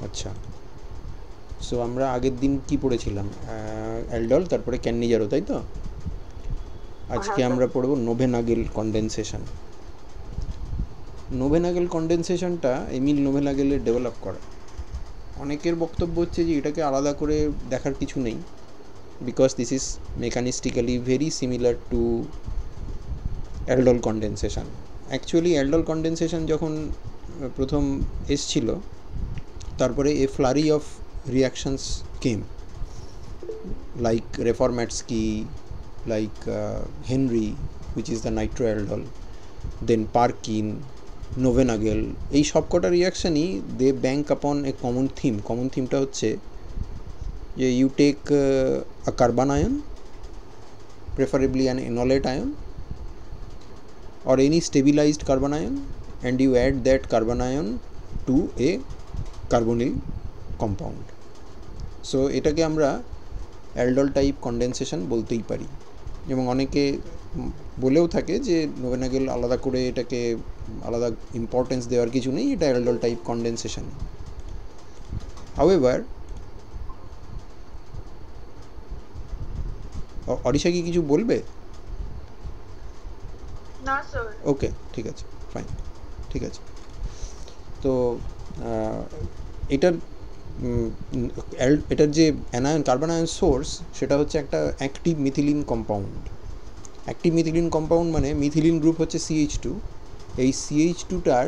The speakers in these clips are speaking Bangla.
আচ্ছা, সো আমরা আগের দিন কি পড়েছিলাম? অ্যালডল, তারপরে ক্যান্নিজারো, তাই তো? আজকে হ্যাঁ স্যার। আমরা পড়ব নোভেনাগেল কনডেনসেশন। নোভেনাগেল কনডেনসেশনটা এমিল নোভেনাগেলের ডেভেলপ করা। অনেকের বক্তব্য হচ্ছে যে এটাকে আলাদা করে দেখার কিছু নেই, because this is mechanistically very similar to aldol condensation. Actually aldol condensation যখন প্রথম এসছিল, তারপরে a flurry of reactions came, like Reformatsky, like Henry, which is the nitroaldol, then Parkin, Novenagel, এই সবকটা রিয়াকশানই দে ব্যাঙ্ক আপন এ কমন থিম। কমন থিমটা হচ্ছে যে you take a carbanion, preferably an enolate ion or any stabilized carbon ion, and you add that carbon ion to a carbonyl compound. So এটাকে আমরা অ্যালডল টাইপ কনডেনসেশন বলতেই পারি। এবং অনেকে বলেও থাকে যে নোভেনাগেল আলাদা করে এটাকে আলাদা ইম্পর্টেন্স দেওয়ার কিছু নেই, এটা aldol type condensation. However, Orisha কি কিছু বলবে? না স্যার। ওকে, ঠিক আছে, ফাইন, ঠিক আছে। তো এটার এটার যে অ্যানায়ন, কার্বন আয়ন সোর্স, সেটা হচ্ছে একটা active methylene compound. Active methylene compound মানে মিথিলিন গ্রুপ হচ্ছে CH2। এই CH2টার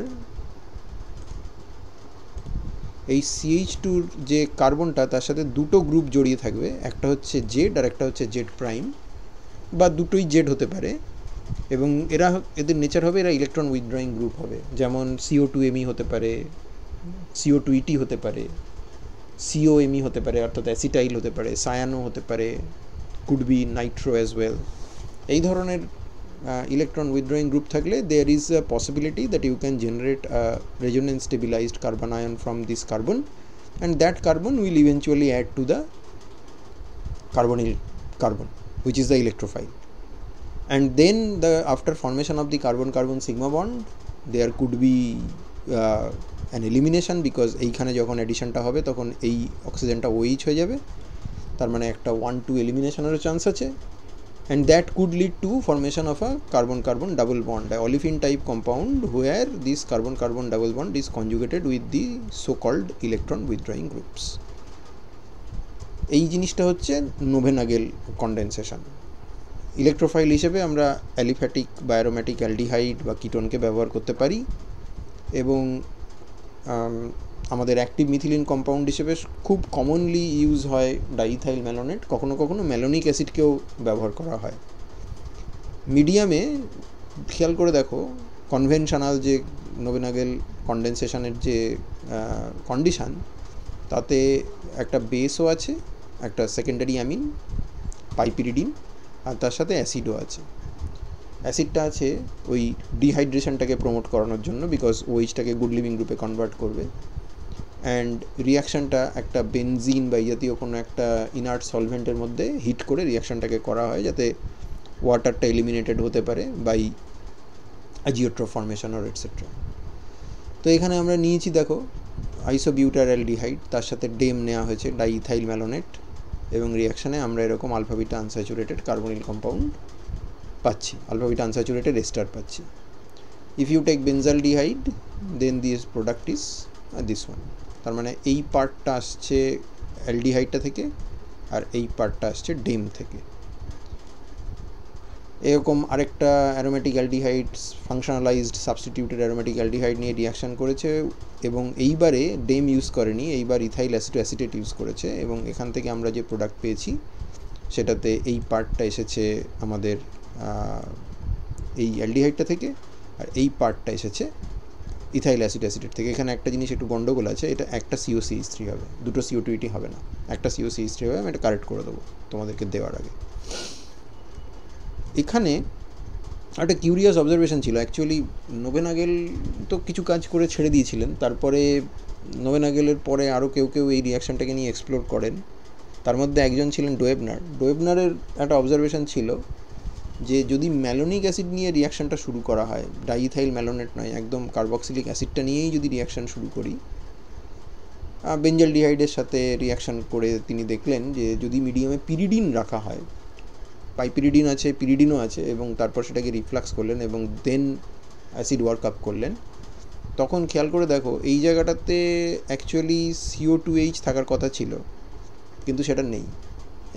এই CH2-র যে কার্বনটা, তার সাথে দুটো গ্রুপ জড়িয়ে থাকবে, একটা হচ্ছে জেড আর একটা হচ্ছে জেড প্রাইম, বা দুটোই জেড হতে পারে। এবং এদের নেচার হবে, এরা ইলেকট্রন উইথড্রয়িং গ্রুপ হবে। যেমন CO2Me হতে পারে, CO2Et হতে পারে, COMe হতে পারে, অর্থাৎ অ্যাসিটাইল হতে পারে, সায়ানো হতে পারে, could be Nitro as well. এই ধরনের electron withdrawing group থাকলে there is a possibility that you can generate a resonance stabilized carbon ion from this carbon, and that carbon will eventually add to the carbonyl carbon, which is the electrophile. And then after formation of the carbon carbon sigma bond, there could be an elimination, because এইখানে যখন অ্যাডিশনটা হবে তখন এই অক্সিজেনটা OH হয়ে যাবে, তার মানে একটা 1-2 এলিমিনেশনেরও চান্স আছে। And that could lead to formation of a carbon carbon double bond, a olefin type compound where this carbon carbon double bond is conjugated with the so called electron withdrawing groups. এই জিনিসটা হচ্ছে নোভেনাগেল কনডেনসেশন। ইলেকট্রোফাইল হিসেবে আমরা অ্যালিফ্যাটিক বা অ্যারোম্যাটিক অ্যালডিহাইড বা কিটোনকে ব্যবহার করতে পারি, এবং আমাদের অ্যাক্টিভ মিথিলিন কম্পাউন্ড হিসেবে খুব কমনলি ইউজ হয় ডাইইথাইল ম্যালোনেট, কখনো কখনো ম্যালোনিক অ্যাসিডকেও ব্যবহার করা হয়। মিডিয়ামে খেয়াল করে দেখো, কনভেনশনাল যে নোভেনাগেল কনডেনসেশনের যে কন্ডিশান, তাতে একটা বেসও আছে, একটা সেকেন্ডারি অ্যামিন পাইপিরিডিন, আর তার সাথে অ্যাসিডও আছে। অ্যাসিডটা আছে ওই ডিহাইড্রেশনটাকে প্রমোট করানোর জন্য, বিকজ ওইচটাকে গুড লিভিং গ্রুপে কনভার্ট করবে। অ্যান্ড রিয়াকশানটা একটা বেনজিন বা এই জাতীয় কোনো একটা ইনার্ট সলভেন্টের মধ্যে হিট করে রিয়াকশানটাকে করা হয়, যাতে ওয়াটারটা এলিমিনেটেড হতে পারে বাই আজিওট্রোফ ফর্মেশন অর এটসেট্রা। তো এখানে আমরা নিয়েছি দেখো আইসোবিউটারঅ্যালডিহাইড, তার সাথে ডেম নেওয়া হয়েছে ডাইইথাইল ম্যালোনেট, এবং রিয়াকশানে আমরা এরকম alpha beta unsaturated carbonyl compound পাচ্ছি, আলফা বিটা আনস্যাচুরেটেড এস্টার পাচ্ছি। If you take benzaldehyde, then this product is this one. তার মানে এই পার্টটা আসছে অ্যালডিহাইডটা থেকে, আর এই পার্টটা আসছে ডেম থেকে। এরকম আরেকটা aromatic aldehyde, functionalized substituted aromatic aldehyde নিয়ে রিয়াকশান করেছে, এবং এইবারে ডেম ইউজ করেনি, এইবার ইথাইল অ্যাসিটোঅ্যাসিটেট ইউজ করেছে, এবং এখান থেকে আমরা যে প্রোডাক্ট পেয়েছি সেটাতে এই পার্টটা এসেছে আমাদের এই অ্যালডিহাইডটা থেকে, আর এই পার্টটা এসেছে ইথাইল অ্যাসিটোঅ্যাসিটেট থেকে। এখানে একটা জিনিস একটু গন্ডগোল আছে, এটা একটা COCH3 হবে, দুটো CO2 হবে না, একটা COCH3 হবে। আমি এটা কারেক্ট করে দেবো তোমাদেরকে দেওয়ার আগে। এখানে একটা কিউরিয়াস অবজারভেশন ছিল। অ্যাকচুয়ালি নোভেনাগেল তো কিছু কাজ করে ছেড়ে দিয়েছিলেন, তারপরে নোভেনাগেলের পরে আরও কেউ কেউ এই রিয়াকশানটাকে নিয়ে এক্সপ্লোর করেন। তার মধ্যে একজন ছিলেন ডোয়েবনার। ডোয়েবনারের একটা অবজারভেশন ছিল যে যদি ম্যালোনিক অ্যাসিড নিয়ে রিয়াকশানটা শুরু করা হয়, ডাইইথাইল ম্যালোনেট নয়, একদম কার্বক্সিলিক অ্যাসিডটা নিয়েই যদি রিয়াকশান শুরু করি, বেঞ্জালডিহাইডের সাথে রিয়াকশান করে তিনি দেখলেন যে যদি মিডিয়ামে পিরিডিন রাখা হয়, পাইপিরিডিন আছে, পিরিডিনও আছে, এবং তারপর সেটাকে রিফ্লাক্স করলেন এবং দেন অ্যাসিড ওয়ার্ক আপ করলেন, তখন খেয়াল করে দেখো এই জায়গাটাতে অ্যাকচুয়ালি CO2H থাকার কথা ছিল, কিন্তু সেটা নেই।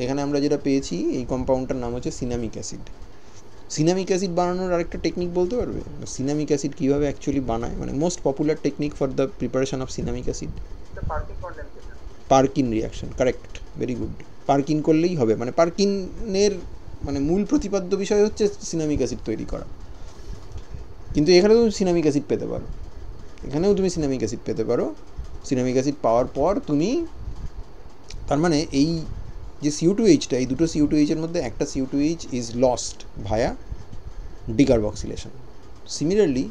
এখানে আমরা যেটা পেয়েছি, এই কম্পাউন্ডটার নাম হচ্ছে সিনামিক অ্যাসিড। সিনামিক অ্যাসিড বানানোর আরেকটা টেকনিক বলতে পারবে? সিনামিক অ্যাসিড কীভাবে অ্যাকচুয়ালি বানায়, মানে most popular technique for the preparation of cinnamic acid? Perkin reaction, correct, very good. Perkin করলেই হবে, মানে পারকিনের মানে মূল প্রতিপাদ্য বিষয় হচ্ছে সিনামিক অ্যাসিড তৈরি করা। কিন্তু এখানে তুমি সিনামিক অ্যাসিড পেতে পারো, এখানেও তুমি সিনামিক অ্যাসিড পেতে পারো। সিনামিক অ্যাসিড পাওয়ার পর তুমি, তার মানে এই যে CO2Hটা, এই দুটো CO2H-এর মধ্যে একটা CO2H is lost via decarboxylation. Similarly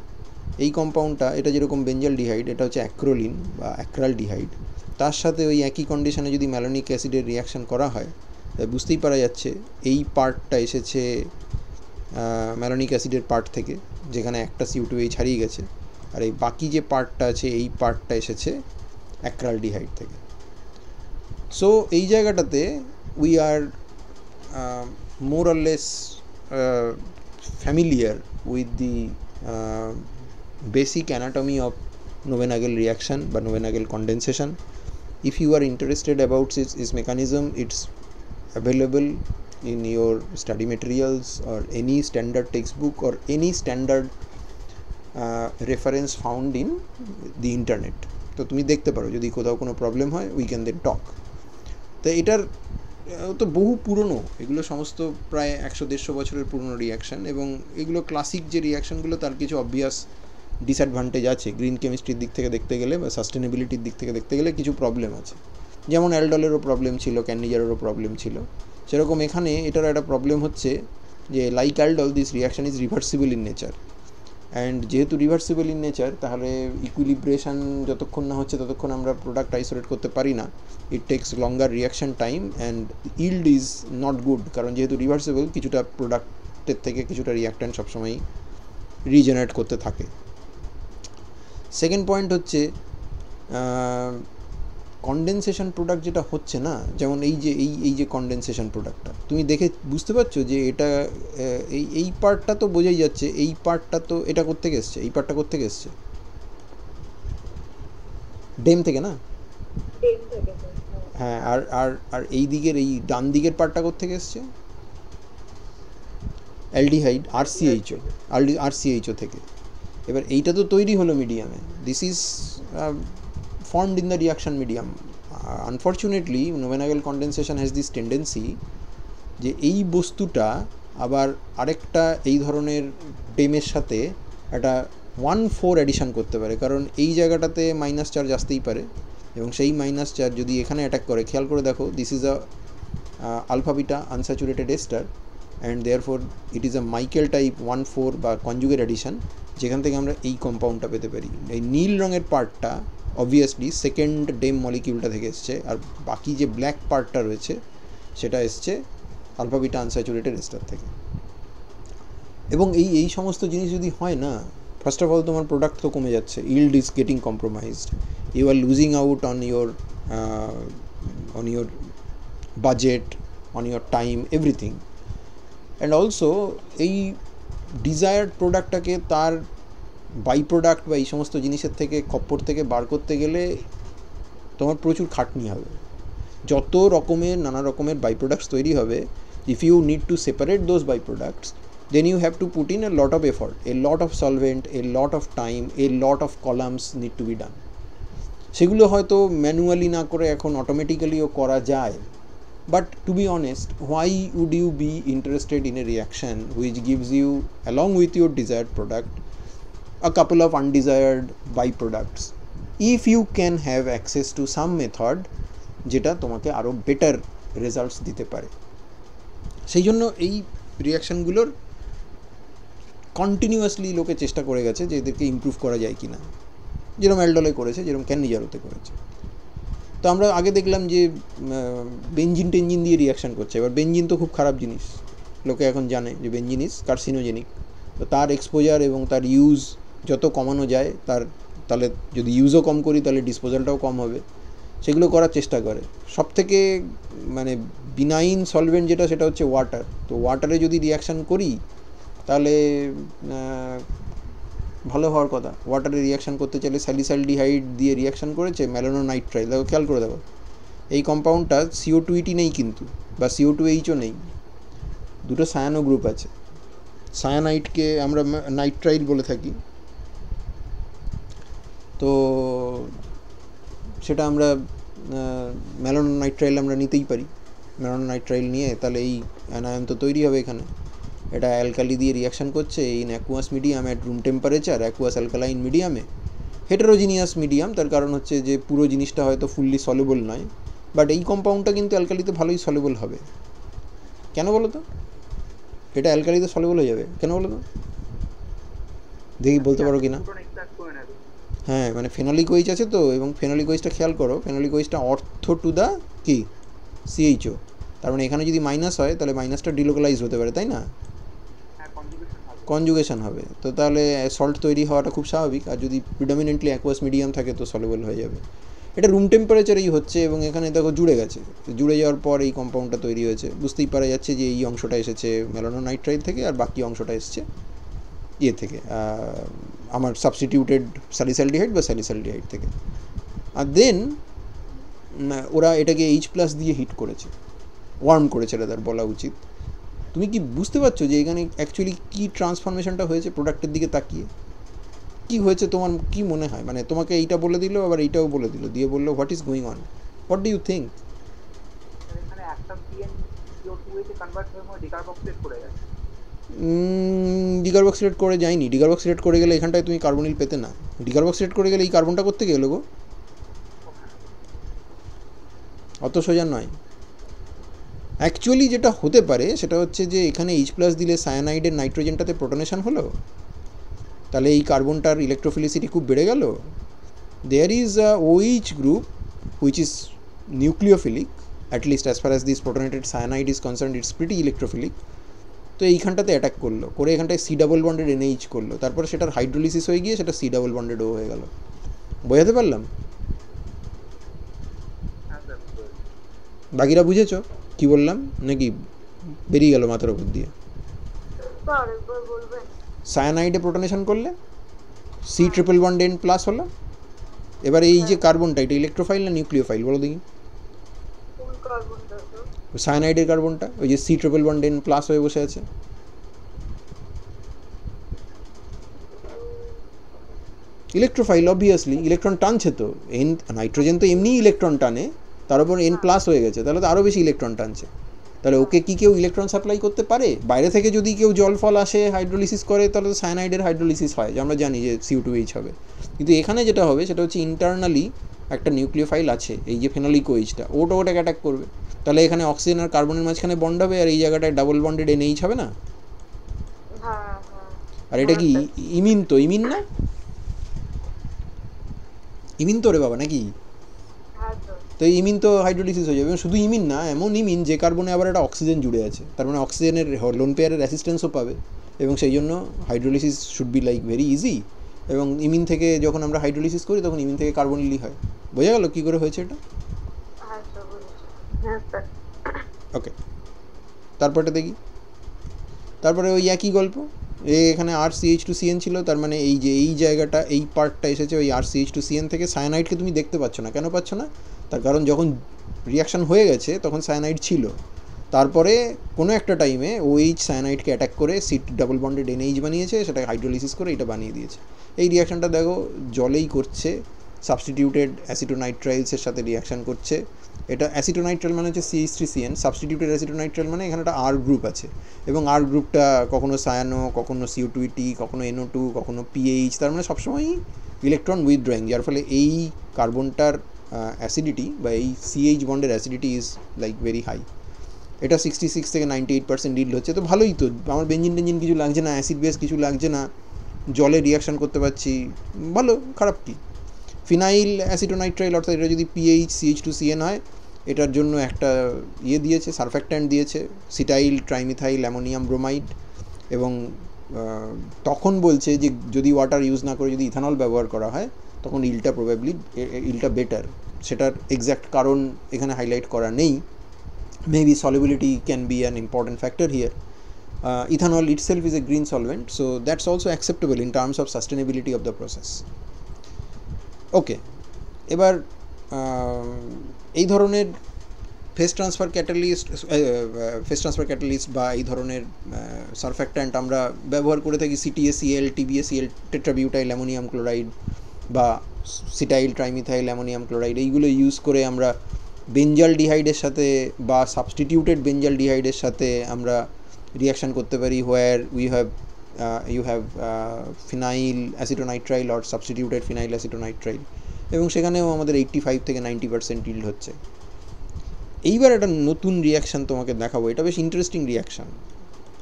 এই কম্পাউন্ডটা, এটা যেরকম বেঞ্জালডিহাইড, এটা হচ্ছে অ্যাক্রোলিন বা অ্যাক্রালডিহাইড, তার সাথে ওই একই কন্ডিশনে যদি ম্যালোনিক অ্যাসিডের রিয়াকশান করা হয়, বুঝতেই পারা যাচ্ছে এই পার্টটা এসেছে ম্যালোনিক অ্যাসিডের পার্ট থেকে, যেখানে একটা CO2H হারিয়ে গেছে, আর এই বাকি যে পার্টটা আছে এই পার্টটা এসেছে অ্যাক্রালডিহাইড থেকে। সো এই জায়গাটাতে we are more or less familiar with the basic anatomy of Knoevenagel reaction বা Knoevenagel condensation. If you are interested about its mechanism, it's available in your study materials or any standard textbook or any standard reference found in the internet. তো তুমি দেখতে পারো, যদি কোথাও কোনো প্রবলেম হয় উই ক্যান দেন টক। তো এটার তো বহু পুরনো, এগুলো সমস্ত প্রায় 100-150 বছরের পুরনো রিয়াকশান, এবং এগুলো ক্লাসিক যে রিয়াকশানগুলো তার কিছু অবভিয়াস ডিসঅ্যাডভান্টেজ আছে। গ্রিন কেমিস্ট্রির দিক থেকে দেখতে গেলে বা সাস্টেনেবিলিটির দিক থেকে দেখতে গেলে কিছু প্রবলেম আছে, যেমন অ্যালডলেরও প্রবলেম ছিল, ক্যান্ডিজারেরও প্রবলেম ছিল। সেরকম এখানে এটার একটা প্রবলেম হচ্ছে যে like aldol, this reaction is reversible in nature, and যেহেতু রিভার্সিবল ইন নেচার, তাহলে ইকুইলিব্রেশন যতক্ষণ না হচ্ছে ততক্ষণ আমরা প্রোডাক্ট আইসোলেট করতে পারি না। It takes longer reaction time and yield is not good, কারণ যেহেতু রিভার্সিবল, কিছুটা প্রোডাক্টের থেকে কিছুটা রিয়াক্ট্যান্ট সবসময় রিজেনারেট করতে থাকে। সেকেন্ড পয়েন্ট হচ্ছে কনডেনসেশন প্রোডাক্ট যেটা হচ্ছে না, যেমন এই যে কনডেনসেশন প্রোডাক্টটা তুমি দেখে বুঝতে পারছো যে এটা এই পার্টটা তো বোঝাই যাচ্ছে, এই পার্টটা তো এটা কোত্থেকে এসছে, এই পার্টটা কোত্থেকে এসছে? ডেম থেকে না? হ্যাঁ, আর আর আর এই দিকের, এই ডান দিকের পার্টটা কোত্থেকে এসছে? অ্যালডিহাইড RCHO থেকে। এবার এইটা তো তৈরি হলো মিডিয়ামে, this is formed in the reaction medium. Unfortunately, Knoevenagel condensation has this tendency যে এই বস্তুটা আবার আরেকটা এই ধরনের ডেমের সাথে একটা 1,4 অ্যাডিশন করতে পারে, কারণ এই জায়গাটাতে মাইনাস চার্জ আসতেই পারে, এবং সেই মাইনাস চার্জ যদি এখানে অ্যাটাক করে, খেয়াল করে দেখো, this is a alpha beta unsaturated ester, and therefore it is a Michael type 1,4 বা কনজুগেট অ্যাডিশন, যেখান থেকে আমরা এই কম্পাউন্ডটা পেতে পারি। এই নীল রঙের পার্টটা অবভিয়াসলি সেকেন্ড ডেম মলিকিউলটা থেকে এসছে, আর বাকি যে ব্ল্যাক পার্টটা রয়েছে সেটা এসছে আলফা বিটা আনস্যাচুরেটেড এস্টার থেকে। এবং এই সমস্ত জিনিস যদি হয় না, ফার্স্ট অফ অল তোমার প্রোডাক্ট তো কমে যাচ্ছে, yield is getting compromised, you are losing out on your budget, on your time, everything. And also এই ডিজায়ার্ড প্রোডাক্টটাকে তার বাই প্রোডাক্ট বা এই সমস্ত জিনিসের থেকে, খপ্পর থেকে বার করতে গেলে তোমার প্রচুর খাটনি হবে। যত রকমের নানা রকমের বাই প্রোডাক্টস তৈরি হবে, if you need to separate those by products, then you have to put in a lot of effort, a lot of solvent, a lot of time, a lot of columns need to be done. সেগুলো হয়তো ম্যানুয়ালি না করে এখন অটোমেটিক্যালিও করা যায়, but to be honest, why would you be interested in a reaction which gives you along with your desired product a couple of undesired byproducts if you can have access to some method যেটা তোমাকে আরও বেটার রেজাল্টস দিতে পারে। সেই জন্য এই রিয়াকশানগুলোর কন্টিনিউয়াসলি লোকে চেষ্টা করে গেছে যে এদেরকে ইমপ্রুভ করা যায় কি না, যেরকম অ্যালডলে করেছে, যেরকম ক্যান্নিজারোতে করেছে। তো আমরা আগে দেখলাম যে বেঞ্জিন টেঞ্জিন দিয়ে রিয়াকশান করছে। এবার বেঞ্জিন তো খুব খারাপ জিনিস, লোকে এখন জানে যে বেঞ্জিন ইজ কার্সিনোজেনিক। তো তার এক্সপোজার এবং তার ইউজ যত কমানো যায়, তাহলে যদি ইউজও কম করি তাহলে ডিসপোজালটাও কম হবে। সেগুলো করার চেষ্টা করে। সবথেকে মানে বিনাইন সলভেন্ট যেটা, সেটা হচ্ছে ওয়াটার। তো ওয়াটারে যদি রিয়াকশান করি তাহলে ভালো হওয়ার কথা। ওয়াটারে রিয়াকশান করতে চাইলে স্যালিসালডিহাইড দিয়ে রিয়াকশান করেছে ম্যালোনোনাইট্রাইল, দেখো খেয়াল করে দেখো এই কম্পাউন্ডটা CO2 নেই কিন্তু, বা CO2H নেই, দুটো সায়ানো গ্রুপ আছে। সায়ানাইটকে আমরা নাইট্রাইল বলে থাকি। তো সেটা আমরা ম্যালোনোনাইট্রাইল আমরা নিতেই পারি। ম্যালোনোনাইট্রাইল নিয়ে তাহলে এই অ্যানায়ন তো তৈরি হবে এখানে। এটা অ্যালকালি দিয়ে রিয়াকশান করছে in aqueous medium at room temperature, aqueous alkaline মিডিয়ামে, হেটেরোজিনিয়াস মিডিয়াম, তার কারণ হচ্ছে যে পুরো জিনিসটা হয়তো ফুললি সলেবল নয়, বাট এই কম্পাউন্ডটা কিন্তু অ্যালকালিতে ভালোই সলেবল হবে। কেন বলো তো? এটা অ্যালকালিতে সলেবল হয়ে যাবে কেন বলো তো? দেখি বলতে পারো কি না? হ্যাঁ, মানে ফেনলিক ওইচ আছে তো, এবং ফেনলিক ওইচটা খেয়াল করো, ফেনলিক ওইচটা অর্থ টু দ্য কি CHO, তার মানে এখানে যদি মাইনাস হয় তাহলে মাইনাসটা ডিলোকালাইজ হতে পারে, তাই না? কনজুগেশন হবে, তো তাহলে সল্ট তৈরি হওয়াটা খুব স্বাভাবিক। আর যদি প্রিডমিনেন্টলি অ্যাকুয়াস মিডিয়াম থাকে তো সলেবল হয়ে যাবে। এটা রুম টেম্পারেচারেই হচ্ছে, এবং এখানে দেখো জুড়ে গেছে, জুড়ে যাওয়ার পর এই কম্পাউন্ডটা তৈরি হয়েছে। বুঝতেই পারা যাচ্ছে যে এই অংশটা এসেছে ম্যালোনোনাইট্রাইল থেকে, আর বাকি অংশটা এসছে ইয়ে থেকে, আমার সাবস্টিটিউটেড স্যালিসালডিহাইড বা স্যালিসালডিহাইড থেকে। আর দেন ওরা এটাকে H+ দিয়ে হিট করেছে, ওয়ার্ম করেছে, এটা তার বলা উচিত। তুমি কি বুঝতে পারছো যে এখানে অ্যাকচুয়ালি কী ট্রান্সফরমেশনটা হয়েছে? প্রোডাক্টের দিকে তাকিয়ে কি হয়েছে তোমার কি মনে হয়? মানে তোমাকে এইটা বলে দিল, আবার এইটাও বলে দিল, দিয়ে বললো what is going on, what do you think? Decarboxylate করে যায়নি। ডিকার্বক্সিলেট করে গেলে এখানটায় তুমি কার্বনিল পেতে না। ডিকার্বক্সিলেট করে গেলে এই কার্বনটা করতে গেলো গো, অত সোজা নয়। অ্যাকচুয়ালি যেটা হতে পারে সেটা হচ্ছে যে এখানে H+ দিলে সায়ানাইডের নাইট্রোজেনটাতে প্রোটনেশন হলো, তাহলে এই কার্বনটার ইলেকট্রোফিলিসিটি খুব বেড়ে গেল। There is a OH group which is nucleophilic, at least as far as this protonated cyanide is concern, it's pretty electrophilic. তো এইখানটাতে অ্যাটাক করলো, করে এখানটায় C++ NH করলো, তারপরে সেটার হাইড্রোলিসিস হয়ে গিয়ে সেটা C++ O হয়ে গেল। বোঝাতে পারলাম? বাকিরা বুঝেছ কি বললাম, নাকি বেরিয়ে গেল মাথার উপর দিয়ে? সায়ানাইডে প্রোটনেশন করলে C++N+ হলো। এবার এই যে কার্বনটা, এটা ইলেকট্রোফাইল না নিউক্লিওফাইল বলো দেখি? সায়ানাইডের কার্বনটা ওই যে C++N+ হয়ে বসে আছে। ইলেকট্রোফাইল অবভিয়াসলি, ইলেকট্রন টানছে তো। নাইট্রোজেন তো এমনিই ইলেকট্রন টানে, তার উপর N+ হয়ে গেছে, তাহলে তো আরও বেশি ইলেকট্রন টানছে। তাহলে ওকে কি কেউ ইলেকট্রন সাপ্লাই করতে পারে? বাইরে থেকে যদি কেউ জল ফল আসে হাইড্রোলিসিস করে, তাহলে তো সায়ানাইডের হাইড্রোলিসিস হয়, যে আমরা জানি যে CO2H হবে। কিন্তু এখানে যেটা হবে সেটা হচ্ছে ইন্টারনালি একটা নিউক্লিওফাইল আছে, এই যে ফেনলিক ওইচটা, ওটাকে অ্যাটাক করবে। তাহলে এখানে অক্সিজেন আর কার্বনের মাঝখানে বন্ড হবে, আর এই জায়গাটায় ডাবল-বন্ডেড NH হবে না? আর এটা কি ইমিন? তো ইমিন না? ইমিন তো রে বাবা, নাকি? তো ইমিন তো হাইড্রোলিসিস হয়ে যাবে। শুধু ইমিন না, এমন ইমিন যে কার্বনে আবার একটা অক্সিজেন জুড়ে আছে, তার মানে অক্সিজেনের লোন পেয়ারের অ্যাসিস্ট্যান্সও পাবে, এবং সেই জন্য hydrolysis should be like very easy. এবং ইমিন থেকে যখন আমরা হাইড্রোলিসিস করি তখন ইমিন থেকে কার্বনিলই হয়। বোঝা গেল কী করে হয়েছে এটা? ওকে, তারপরে দেখি। তারপরে ওই একই গল্প, এখানে RCH2CN ছিল, তার মানে এই যে এই জায়গাটা, এই পার্টটা এসেছে ওই RCH2CN থেকে। সায়ানাইডকে তুমি দেখতে পাচ্ছ না, কেন পাচ্ছ না? তার কারণ যখন রিয়াকশান হয়ে গেছে তখন সায়ানাইড ছিল, তারপরে কোনো একটা টাইমে OH সায়ানাইডকে অ্যাটাক করে C++ NH বানিয়েছে, সেটা হাইড্রোলিসিস করে এটা বানিয়ে দিয়েছে। এই রিয়াকশানটা দেখো জলেই করছে, সাবস্টিটিউটেড অ্যাসিটোনাইট্রাইলসের সাথে রিয়াকশান করছে। এটা অ্যাসিটোনাইট্রাইল মানে হচ্ছে CH3CN, সাবস্টিটিউটেড অ্যাসিটোনাইট্রাইল মানে এখানে একটা R গ্রুপ আছে, এবং R গ্রুপটা কখনো সায়ানো, কখনো CO2T, কখনো NO2, কখনো PH, তার মানে সবসময়ই ইলেকট্রন উইথড্রয়িং, যার ফলে এই কার্বনটার অ্যাসিডিটি বা এই CH বন্ডের acidity is like very high. এটা 66 থেকে 98% ডিল হচ্ছে, তো ভালোই তো। আমার বেঞ্জিন টেঞ্জিন কিছু লাগছে না, অ্যাসিড বেস কিছু লাগছে না, জলে রিয়াকশান করতে পারছি, ভালো। খারাপ কি? ফিনাইল অ্যাসিটোনাইট্রাইল, অর্থাৎ এটা যদি PHCH2CN হয়, এটার জন্য একটা ইয়ে দিয়েছে, সারফ্যাক্ট্যান্ট দিয়েছে, সিটাইল ট্রাইমিথাইল অ্যামোনিয়াম ব্রোমাইড। এবং তখন বলছে যে যদি ওয়াটার ইউজ না করে যদি ইথানল ব্যবহার করা হয় তখন ইলটা প্রবাবলি ইলটা বেটার, সেটার এক্স্যাক্ট কারণ এখানে হাইলাইট করা নেই, maybe solubility can be an important factor here. Ethanol itself is a green solvent, so that's also acceptable in terms of sustainability of the process. ওকে, এবার এই ধরনের ফেজ ট্রান্সফার ক্যাটালিস্ট বা এই ধরনের সারফ্যাক্ট্যান্ট আমরা ব্যবহার করে থাকি CTACl, TBACl, টেট্রাবিউটাইল অ্যামোনিয়াম ক্লোরাইড বা সিটাইল ট্রাইমিথাইল অ্যামোনিয়াম ক্লোরাইড, এইগুলো ইউজ করে আমরা বেঞ্জালডিহাইডের সাথে বা সাবস্টিটিউটেড বেঞ্জালডিহাইডের সাথে আমরা রিয়াকশান করতে পারি, হোয়ার you have phenyl acetonitrile or substituted phenyl acetonitrile, এবং সেখানেও আমাদের 85 থেকে 90% yield হচ্ছে। এইবার একটা নতুন রিয়াকশান তোমাকে দেখাবো, এটা বেশ ইন্টারেস্টিং রিয়াকশান,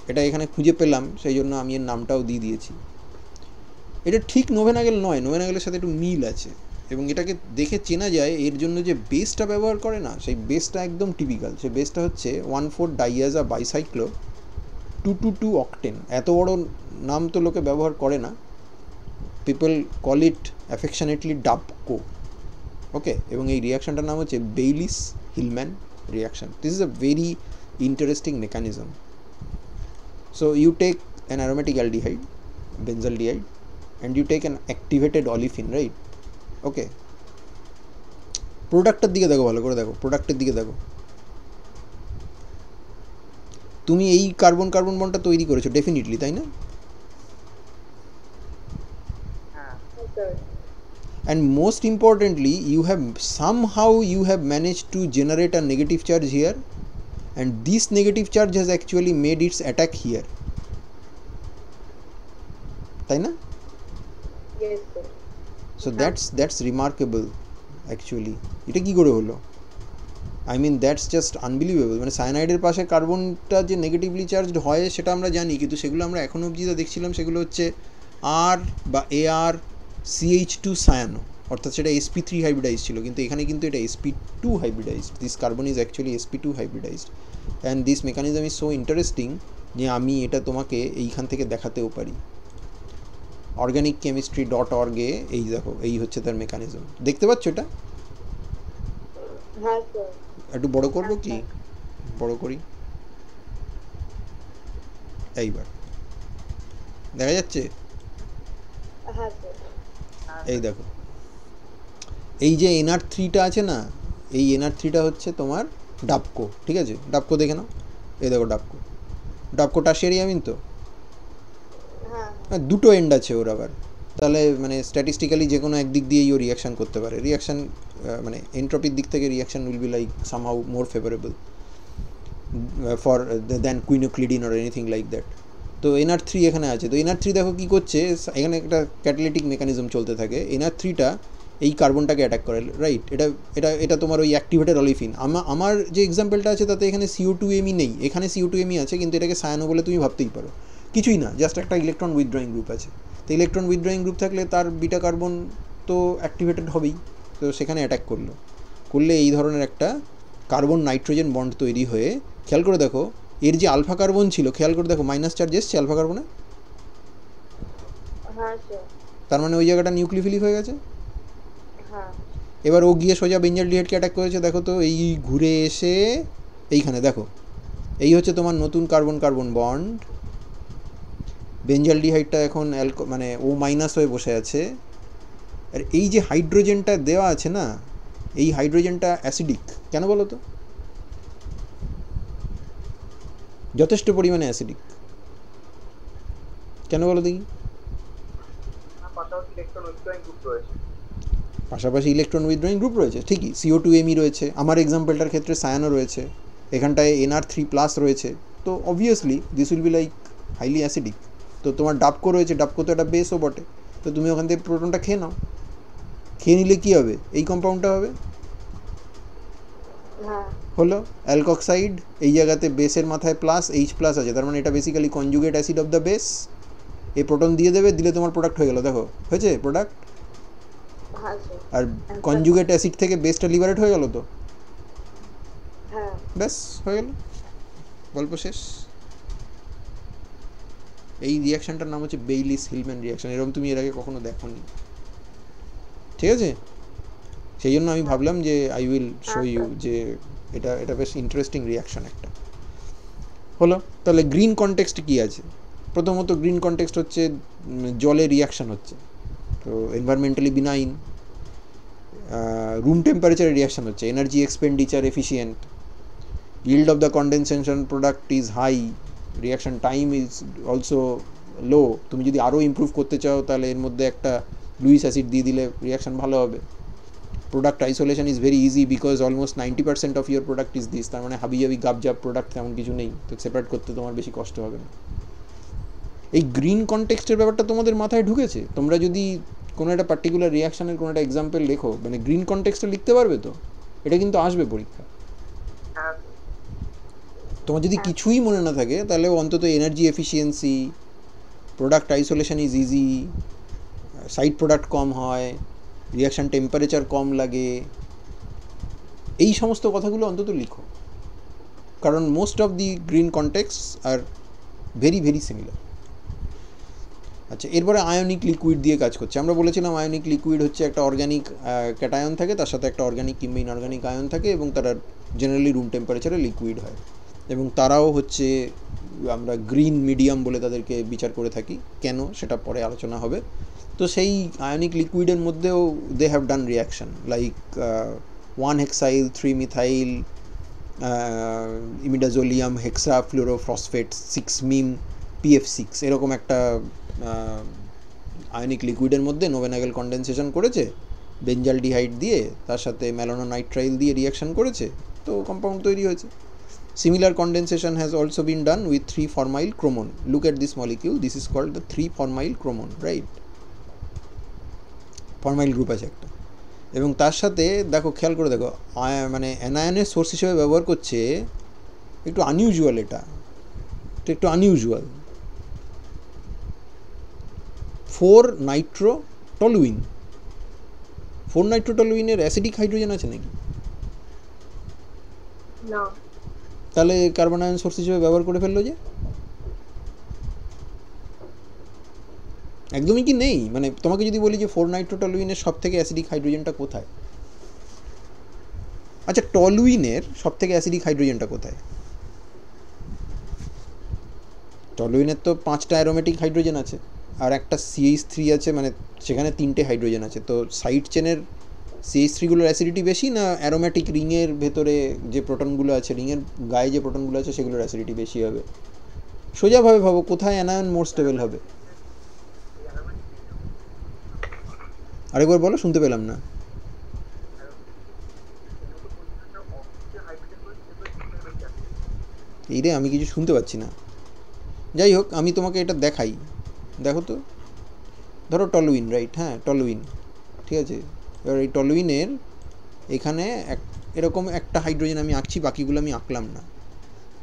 এটা এখানে খুঁজে পেলাম সেই জন্য আমি এর নামটাও দিয়ে দিয়েছি। এটা ঠিক নোভেনাগেল নয়, নোভেনাগেলের সাথে একটু মিল আছে, এবং এটাকে দেখে চেনা যায় এর জন্য যে বেসটা ব্যবহার করে না, সেই বেসটা একদম টিপিক্যাল। সেই বেসটা হচ্ছে 1,4-diaza bicyclo 2,2,2 octane। এত বড় নাম তো লোকে ব্যবহার করে না, পিপল কল ইট অ্যাফেকশনেটলি ডাবকো। ওকে, এবং এই রিয়াকশানটার নাম হচ্ছে বেইলিস Hilleman reaction. This is a very interesting mechanism. So you take an aromatic aldehyde, benzaldehyde, and you take an activated olefin, right? Okay. প্রোডাক্টের দিকে দেখো, ভালো করে দেখো, প্রোডাক্টের দিকে দেখো। তুমি এই কার্বন কার্বন বন্ডটা তৈরি করেছো ডেফিনেটলি, তাই না? And most importantly, you have managed to generate a negative charge here, and this negative charge has actually made its attack here, তাই না? Yes, sir. So that's remarkable actually. এটা কি করে হলো? I mean that's just unbelievable. মানে সায়ানাইডের পাশে কার্বনটা যে নেগেটিভলি চার্জড হয় সেটা আমরা জানি, কিন্তু সেগুলো আমরা এখন অবধি যা দেখছিলাম সেগুলো হচ্ছে আর বা AR CH2 cyano, অর্থাৎ সেটা sp3 hybridized ছিল, কিন্তু এখানে কিন্তু এটা sp2 hybridized. This carbon is actually sp2 hybridized, and this mechanism is so interesting যে আমি এটা তোমাকে এইখান থেকে দেখাতেও পারি। organicchemistry.org এ এই দেখো, এই হচ্ছে তার মেকানিজম, দেখতে পাচ্ছ এটা? হ্যাঁ স্যার। একটু বড় করবো কি? বড় করি, এইবার দেখা যাচ্ছে? হ্যাঁ স্যার। এই দেখো, এই যে NR3টা আছে না, এই NR3টা হচ্ছে তোমার ডাবকো, ঠিক আছে? ডাবকো দেখে নাও, এই দেখো ডাবকো টারশিয়ারি অ্যামিন তো, হ্যাঁ, দুটো এন্ড আছে ওর আবার, তাহলে মানে স্ট্যাটিস্টিক্যালি যে কোনো একদিক দিয়েই ও রিয়াকশান করতে পারে। রিয়াকশান মানে এন্ট্রপির দিক থেকে reaction will be like somehow more favorable for than quinuclidine or anything like that. তো NR3 এখানে আছে, তো NR3 দেখো কী করছে, এখানে একটা ক্যাটালিটিক মেকানিজম চলতে থাকে। NR3টা এই কার্বনটাকে অ্যাটাক করে, রাইট? এটা তোমার ওই অ্যাক্টিভেটেড অলিফিন। আমার যে এক্সাম্পলটা আছে তাতে এখানে CO2Me নেই, এখানে CO2Me আছে, কিন্তু এটাকে সায়ানো বলে তুমি ভাবতেই পারো, কিছুই না, জাস্ট একটা ইলেকট্রন উইথড্রয়িং গ্রুপ আছে। তো ইলেকট্রন উইথড্রয়িং গ্রুপ থাকলে তার বিটা কার্বন তো অ্যাক্টিভেটেড হবেই, তো সেখানে অ্যাটাক করলে এই ধরনের একটা কার্বন নাইট্রোজেন বন্ড তৈরি হয়ে, খেয়াল করে দেখো এর যে আলফা কার্বন ছিল, খেয়াল করে দেখো মাইনাস চার্জ এসছে আলফা কার্বনে, হ্যাঁ স্যার। তার মানে ওই জায়গাটা নিউক্লিওফিলিক হয়ে গেছে। হ্যাঁ। এবার ও গিয়ে সোজা বেঞ্জালডিহাইডকে অ্যাটাক করেছে, দেখো তো এই ঘুরে এসে এইখানে দেখো, এই হচ্ছে তোমার নতুন কার্বন কার্বন বন্ড। বেঞ্জালডিহাইডটা এখন মানে ও মাইনাস হয়ে বসে আছে, আর এই যে হাইড্রোজেনটা দেওয়া আছে না, এই হাইড্রোজেনটা অ্যাসিডিক কেন বলো তো? যথেষ্ট পরিমাণে অ্যাসিডিক কেন বলো দেখি? পাশাপাশি ইলেকট্রন উইথড্রয়িং গ্রুপ রয়েছে, ঠিকই, CO2Me রয়েছে, আমার এক্সাম্পলটার ক্ষেত্রে সায়ানো রয়েছে, এখানটায় NR3+ রয়েছে, তো obviously this will be like highly acidic. তো তোমার ডাবকো রয়েছে, ডাবকো তো একটা বেসও বটে, তো তুমি ওখান থেকে প্রোটনটা খেয়ে নাও, খেয়ে নিলে কী হবে? এই কম্পাউন্ডটা হবে, হলো অ্যালকক্সাইড, এই জায়গাতে বেসের মাথায় H+ আছে, তার মানে এটা basically conjugate acid of the base. এই প্রোটন দিয়ে দেবে, দিলে তোমার প্রোডাক্ট হয়ে গেল, দেখো হয়েছে প্রোডাক্ট। আর কনজুগেট অ্যাসিড থেকে বেসটা লিবারেট হয়ে গেল, তো ব্যাস হয়ে গেল, গল্প শেষ। এই রিয়াকশানটার নাম হচ্ছে বেইলিস হিলম্যান রিয়াকশান, এরকম তুমি এর আগে কখনো দেখোনি, ঠিক আছে? সেই জন্য আমি ভাবলাম যে আই উইল শো ইউ আচ্ছা। যে এটা এটা বেশ ইন্টারেস্টিং রিয়াকশন একটা হলো। তাহলে গ্রিন কনটেক্সট কি আছে? প্রথমত গ্রিন কনটেক্সট হচ্ছে জলে রিয়াকশন হচ্ছে, তো এনভায়রনমেন্টালি বিনাইন। রুম টেম্পারেচারে রিয়াকশন হচ্ছে, energy expenditure efficient, yield of the condensation product is high, reaction time is also low। তুমি যদি আরও ইমপ্রুভ করতে চাও তাহলে এর মধ্যে একটা লুইস অ্যাসিড দিয়ে দিলে রিয়াকশন ভালো হবে। Product isolation is very easy because almost 90% of your product is this, তার মানে হাবি জাবি গাবজাব প্রোডাক্ট তেমন কিছু নেই, তো সেপারেট করতে তোমার বেশি কষ্ট হবে না। এই গ্রিন কনটেক্সটের ব্যাপারটা তোমাদের মাথায় ঢুকেছে? তোমরা যদি কোনো একটা পার্টিকুলার রিয়াকশানের কোনো একটা এক্সাম্পল লেখো, মানে গ্রিন কনটেক্সটে লিখতে পারবে তো? এটা কিন্তু আসবে পরীক্ষা। তোমার যদি কিছুই মনে না থাকে তাহলে অন্তত energy efficiency, product isolation is easy, side product কম হয়, রিয়াকশান টেম্পারেচার কম লাগে, এই সমস্ত কথাগুলো অন্তত লিখো, কারণ most of the green context are very very similar. আচ্ছা, এরপরে আয়নিক লিকুইড দিয়ে কাজ করছে। আমরা বলেছিলাম আয়নিক লিকুইড হচ্ছে একটা অর্গ্যানিক ক্যাটায়ন থাকে, তার সাথে একটা অর্গ্যানিক কিংবা ইনঅর্গ্যানিক আয়ন থাকে, এবং তারা জেনারেলি রুম টেম্পারেচারে লিকুইড হয়, এবং তারাও হচ্ছে আমরা গ্রিন মিডিয়াম বলে তাদেরকে বিচার করে থাকি। কেন সেটা পরে আলোচনা হবে। তো সেই আয়নিক লিকুইডের মধ্যেও they have done reaction like one hexyl three methyl imidazolium hexa fluorophosphate 6-মিম PF6, এরকম একটা আয়নিক লিকুইডের মধ্যে নোভেনাগেল কন্ডেনসেশন করেছে বেঞ্জালডিহাইড দিয়ে, তার সাথে ম্যালোনোনাইট্রাইল দিয়ে রিয়াকশান করেছে, তো কম্পাউন্ড তৈরি হয়েছে। Similar condensation has also been done with 3-formyl chromone. Look at this molecule, this is called the 3-formyl chromone, right? Formyl group আছে একটা, এবং তার সাথে দেখো, খেয়াল করে দেখো, মানে অ্যানায়নের সোর্স হিসেবে ব্যবহার করছে, একটু আনইউজুয়াল, এটা তো একটু আনইউজুয়াল, 4-নাইট্রোটলুইন। 4-নাইট্রোটলুইনের অ্যাসিডিক হাইড্রোজেন আছে নাকি? না। তাহলে কার্বন আয়ন সোর্স হিসেবে ব্যবহার করে ফেললো যে? একদমই কি নেই? মানে তোমাকে যদি বলি যে 4-নাইট্রোটলুইনের সব থেকে অ্যাসিডিক হাইড্রোজেনটা কোথায়? আচ্ছা, টলুইনের সব থেকে অ্যাসিডিক হাইড্রোজেনটা কোথায়? টলুইনের তো 5টা অ্যারোমেটিক হাইড্রোজেন আছে, আর একটা CH3 আছে, মানে সেখানে 3টে হাইড্রোজেন আছে। তো সাইড চেনের CH3গুলোর অ্যাসিডিটি বেশি, না অ্যারোমেটিক রিংয়ের ভেতরে যে প্রোটনগুলো আছে, রিংয়ের গায়ে যে প্রোটনগুলো আছে সেগুলোর অ্যাসিডিটি বেশি হবে? সোজাভাবে ভাবো, কোথায় অ্যানায়ন মোর স্টেবল হবে? আরেকবার বলো, শুনতে পেলাম না। এই রে, আমি কিছু শুনতে পাচ্ছি না। যাই হোক, আমি তোমাকে এটা দেখাই, দেখো তো। ধরো টলুইন, রাইট? হ্যাঁ, টলুইন, ঠিক আছে। এবার এই টলুইনের এখানে এরকম একটা হাইড্রোজেন আমি আঁকছি, বাকিগুলো আমি আঁকলাম না।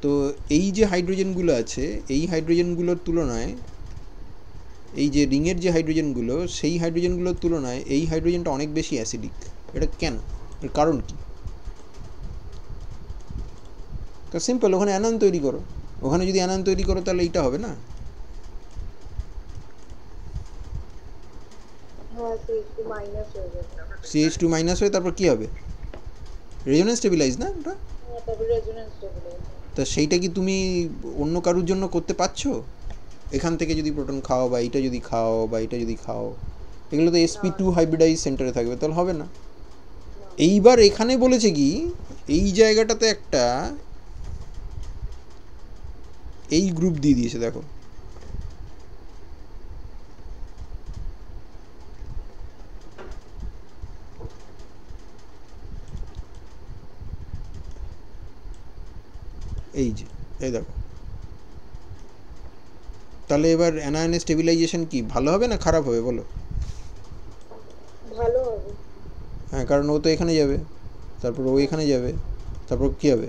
তো এই যে হাইড্রোজেনগুলো আছে, এই হাইড্রোজেনগুলোর তুলনায় এই যে রিংয়ের যে হাইড্রোজেনগুলো, সেই হাইড্রোজেনগুলোর তুলনায় এই হাইড্রোজেনটা অনেক বেশি অ্যাসিডিক। এটা কেন? এর কারণ কি? তো সিম্পল, ওখানে অ্যানায়ন তৈরি করো। ওখানে যদি অ্যানায়ন তৈরি করো তাহলে এইটা হবে না? হ্যাঁ, CH2 মাইনাস হয়ে যাবে। CH2 মাইনাস হয়ে তারপর কী হবে? রেজোনেন্স স্টেবিলাইজ না ওটা? হ্যাঁ, তারপর রেজোনেন্স স্টেবিলাইজ। তা সেইটা কি তুমি অন্য কারোর জন্য করতে পারছো? এখান থেকে যদি প্রোটন খাও, বা এইটা যদি খাও, বা এইটা যদি খাও, এগুলো তো sp2 হাইব্রিডাইজ সেন্টারে থাকবে, তাহলে হবে না। এইবার এখানে বলেছে কি, এই জায়গাটাতে একটা এই গ্রুপ দিয়ে দিয়েছে, দেখো। এই যে, এই দেখো। তাহলে এবার অ্যানায়নের স্টেবিলাইজেশন কি ভালো হবে না খারাপ হবে বলো? ভালো হবে। হ্যাঁ, কারণ ও তো এখানে যাবে, তারপর ও এখানে যাবে, তারপর কী হবে?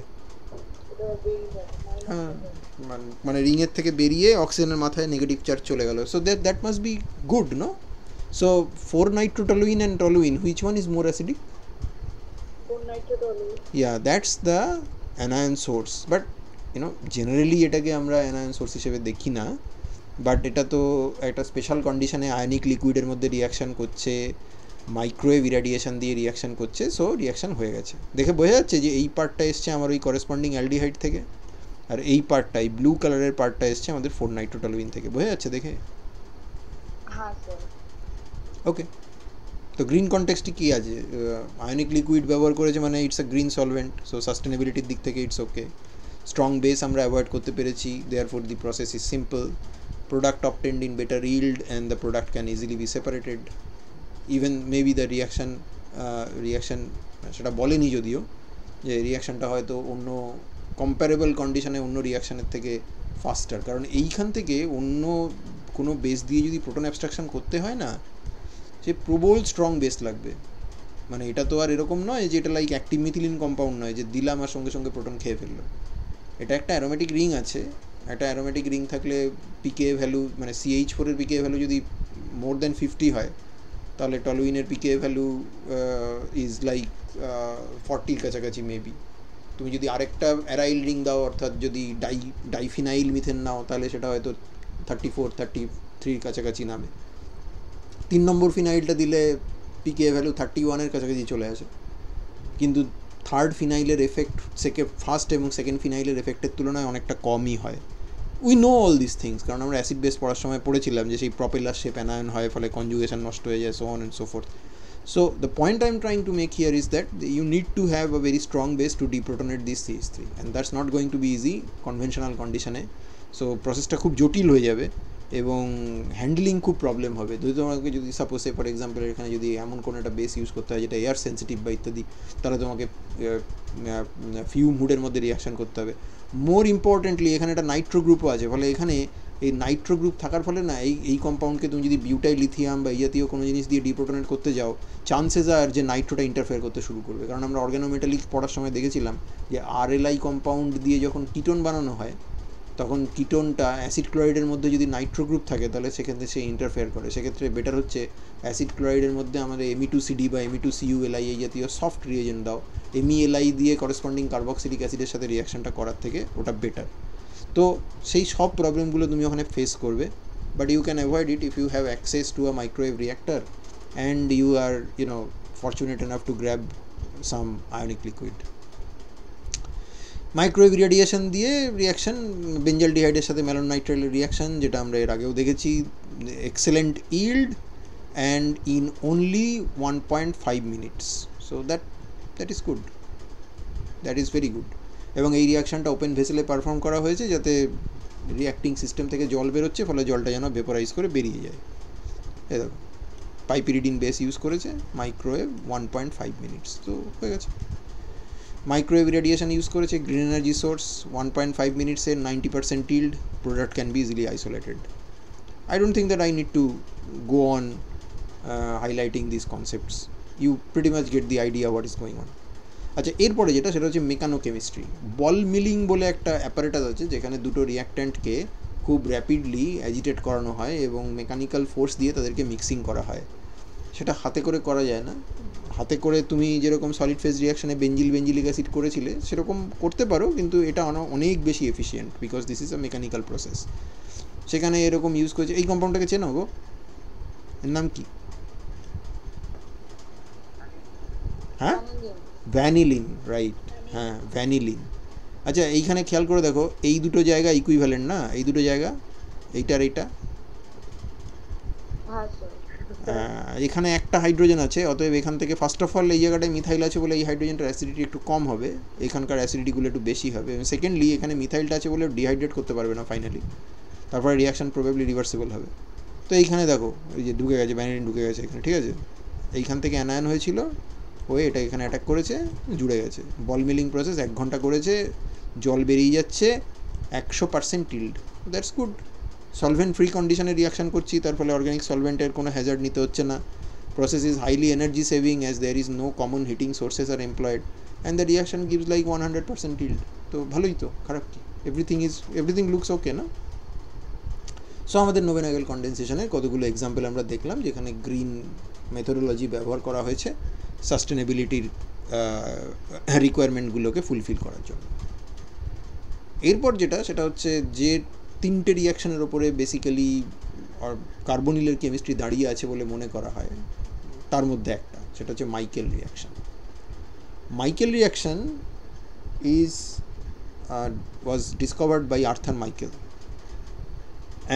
এটা বেরিয়ে যাবে, মাইনাস হ্যাঁ, হয়ে যাবে। মানে রিংয়ের থেকে বেরিয়ে অক্সিজেনের মাথায় নেগেটিভ চার্জ চলে গেল। So that must be good, no? So four nitrotoluene and toluene, which one is more acidic? Four nitrotoluene. Yeah, that's the anion source. But generally এটাকে আমরা অ্যানায়ন সোর্স হিসেবে দেখি না, বাট এটা তো একটা স্পেশাল কন্ডিশনে আয়নিক লিকুইডের মধ্যে রিয়াকশান করছে, মাইক্রোওয়েভ ইরাডিয়েশন দিয়ে রিয়াকশান করছে, সো রিয়াকশান হয়ে গেছে। দেখে বোঝা যাচ্ছে যে এই পার্টটা এসছে আমার ওই করেসপন্ডিং অ্যালডিহাইড থেকে, আর এই পার্টটা, এই ব্লু কালারের পার্টটা এসছে আমাদের 4-নাইট্রোটলুইন থেকে। বোঝা যাচ্ছে দেখে? হ্যাঁ স্যার। ওকে, তো গ্রিন কনটেক্সটে কী আছে? আয়নিক লিকুইড ব্যবহার করেছে মানে it's a green solvent, so সাস্টেনেবিলিটির দিক থেকে ইটস ওকে। স্ট্রং বেস আমরা অ্যাভয়েড করতে পেরেছি, therefore the process is simple. Product obtained in better yield and the product can easily be separated. Even maybe the reaction সেটা বলেনি যদিও, যে রিয়াকশানটা হয়তো অন্য কম্প্যারেবল কন্ডিশনে অন্য রিয়াকশানের থেকে ফাস্টার, কারণ এইখান থেকে অন্য কোনো বেস দিয়ে যদি প্রোটন অ্যাবস্ট্রাকশন করতে হয় না, সে প্রবল স্ট্রং বেস লাগবে। মানে এটা তো আর এরকম নয় যে এটা লাইক অ্যাক্টিভ মিথিলিন কম্পাউন্ড নয় যে দিলাম আর সঙ্গে সঙ্গে প্রোটন খেয়ে ফেললো। এটা একটা অ্যারোমেটিক রিং আছে, একটা অ্যারোমেটিক রিং থাকলে পিকে ভ্যালু, মানে CH4 এর পিকে ভ্যালু যদি মোর দ্যান 50 হয়, তাহলে টলুইনের পিকে ভ্যালু ইজ লাইক 40 কাছাকাছি মেবি। তুমি যদি আরেকটা অ্যারাইল রিং দাও, অর্থাৎ যদি ডাইফিনাইল মিথেন নাও, তাহলে সেটা হয়তো 34-33 কাছাকাছি নামে। 3 নম্বর ফিনাইলটা দিলে পিকে ভ্যালু 31-এর কাছাকাছি চলে আসে, কিন্তু থার্ড ফিনাইলের এফেক্ট ফার্স্ট এবং সেকেন্ড ফিনাইলের এফেক্টের তুলনায় অনেকটা কমই হয়। We know all this things, কারণ আমরা অ্যাসিড বেস পড়ার সময় পড়েছিলাম যে সেই প্রপেলার শেপ অ্যানায়ন হয়, ফলে কনজুগেশন নষ্ট হয়ে যায়, so on and so fourth. So the point I'm trying to make here is that you need to have a very strong base to deprotonate this CH3, and that's not going to be easy conventional condition A. So প্রসেসটা খুব জটিল হয়ে যাবে এবং হ্যান্ডলিং খুব প্রবলেম হবে। যদি তোমাকে যদি সাপোজে ফর এক্সাম্পল এখানে যদি এমন কোনো একটা বেস ইউজ করতে হয় যেটা এয়ার সেন্সিটিভ বা ইত্যাদি, তাহলে তোমাকে ফিউম হুডের মধ্যে রিয়াকশান করতে হবে। মোর ইম্পর্টেন্টলি এখানে একটা নাইট্রো গ্রুপও আছে, ফলে এখানে এই নাইট্রো গ্রুপ থাকার ফলে না এই কম্পাউন্ডকে তুমি যদি বিউটাইল লিথিয়াম বা এই জাতীয় কোনো জিনিস দিয়ে ডিপ্রোটনেট করতে যাও, চান্সেস আর যে নাইট্রোটা ইন্টারফেয়ার করতে শুরু করবে। কারণ আমরা অর্গানোমেটালিক পড়ার সময় দেখেছিলাম যে RLI কম্পাউন্ড দিয়ে যখন কিটোন বানানো হয়, তখন কিটোনটা অ্যাসিড ক্লোরাইডের মধ্যে যদি নাইট্রো গ্রুপ থাকে, তাহলে সেক্ষেত্রে সে ইন্টারফেয়ার করে। সেক্ষেত্রে বেটার হচ্ছে অ্যাসিড ক্লোরাইডের মধ্যে আমাদের Me2CD বা Me2CuLi এই জাতীয় সফট রিয়েজেন্ট দাও। MELI দিয়ে করেসপন্ডিং কার্বক্সিলিক অ্যাসিডের সাথে রিয়াকশানটা করার থেকে ওটা বেটার। তো সেই সব প্রবলেমগুলো তুমি ওখানে ফেস করবে, but you can avoid it if you have access to a microwave reactor and you are fortunate enough to grab some ionic liquid. Microwave irradiation দিয়ে রিয়াকশান, বেঞ্জাল ডিহাইডের সাথে ম্যালন নাইট্রাইলের রিয়াকশান, যেটা আমরা এর আগেও দেখেছি, excellent yield and in only 1.5 minutes, so that is good, that is very good. এবং এই রিয়াকশানটা ওপেন ভেসেলে পারফর্ম করা হয়েছে, যাতে রিয়াক্টিং সিস্টেম থেকে জল বেরোচ্ছে, ফলে জলটা যেন ভেপোরাইজ করে বেরিয়ে যায়। এই দেখো পাইপিরিডিন বেস ইউজ করেছে, মাইক্রোওয়েভ 1.5 minutes, তো হয়ে গেছে। মাইক্রোওয়েভ রেডিয়েশন ইউজ করেছে, green energy source, 1.5 minutes-এর 90% yield, product can be easily isolated. I don't think that I need to go on highlighting these concepts. You pretty much get the idea what is going on. আচ্ছা, এরপরে যেটা সেটা হচ্ছে মেকানোকেমিস্ট্রি। বল মিলিং বলে একটা অ্যাপারেটাস আছে, যেখানে দুটো রিয়াক্ট্যান্টকে খুব র্যাপিডলি অ্যাজিটেট করানো হয় এবং মেকানিক্যাল ফোর্স দিয়ে তাদেরকে মিক্সিং করা হয়। সেটা হাতে করে করা যায় না। হাতে করে তুমি যেরকম সলিড ফেজ রিয়াকশানে বেঞ্জিলিক অ্যাসিড করেছিলে সেরকম করতে পারো, কিন্তু এটা অনেক বেশি efficient, because this is a mechanical process. সেখানে এরকম ইউজ করেছে। এই কম্পাউন্ডটাকে চেনো গো? এর নাম কি? হ্যাঁ, ভ্যানিলিন, রাইট, হ্যাঁ ভ্যানিলিন। আচ্ছা, এইখানে খেয়াল করে দেখো, এই দুটো জায়গা ইকুইভ্যালেন্ট না? এই দুটো জায়গা, এইটার এইটা, এখানে একটা হাইড্রোজেন আছে, অতএব এখান থেকে ফার্স্ট অফ অল এই জায়গাটায় মিথাইল আছে বলে এই হাইড্রোজেনটার অ্যাসিডিটি একটু কম হবে, এখানকার অ্যাসিডিটিগুলো একটু বেশি হবে। এবং সেকেন্ডলি এখানে মিথাইলটা আছে বলে ডিহাইড্রেট করতে পারবে না ফাইনালি, তারপরে রিয়াকশান প্রবাবলি রিভার্সিবল হবে। তো এইখানে দেখো এই যে ঢুকে গেছে, ভ্যানিলিন ঢুকে গেছে এখানে, ঠিক আছে? এইখান থেকে অ্যানায়ন হয়েছিল, হয়ে এটা এখানে অ্যাটাক করেছে, জুড়ে গেছে। বল মিলিং প্রসেস 1 ঘন্টা করেছে, জল বেরিয়ে যাচ্ছে, 100% yield, that's good. Solvent free কন্ডিশনে রিয়াকশান করছি, তার ফলে অর্গ্যানিক সলভেন্টের কোনো হ্যাজার্ড নিতে হচ্ছে না। Process is highly energy saving as there is no common heating sources are employed, and the reaction gives like 100% yield। তো ভালোই তো, খারাপ কি? এভরিথিং লুকস ওকে না? সো আমাদের নোভেনাগেল কন্ডেনসেশনের কতগুলো এক্সাম্পল আমরা দেখলাম, যেখানে গ্রিন মেথোডোলজি ব্যবহার করা হয়েছে সাস্টেনেবিলিটির রিকোয়ারমেন্টগুলোকে ফুলফিল করার জন্য। এরপর যেটা, সেটা হচ্ছে যে 3টে রিয়াকশানের ওপরে বেসিক্যালি কার্বনিলের কেমিস্ট্রি দাঁড়িয়ে আছে বলে মনে করা হয়, তার মধ্যে একটা, সেটা হচ্ছে Michael reaction. Michael reaction was discovered by Arthur Michael,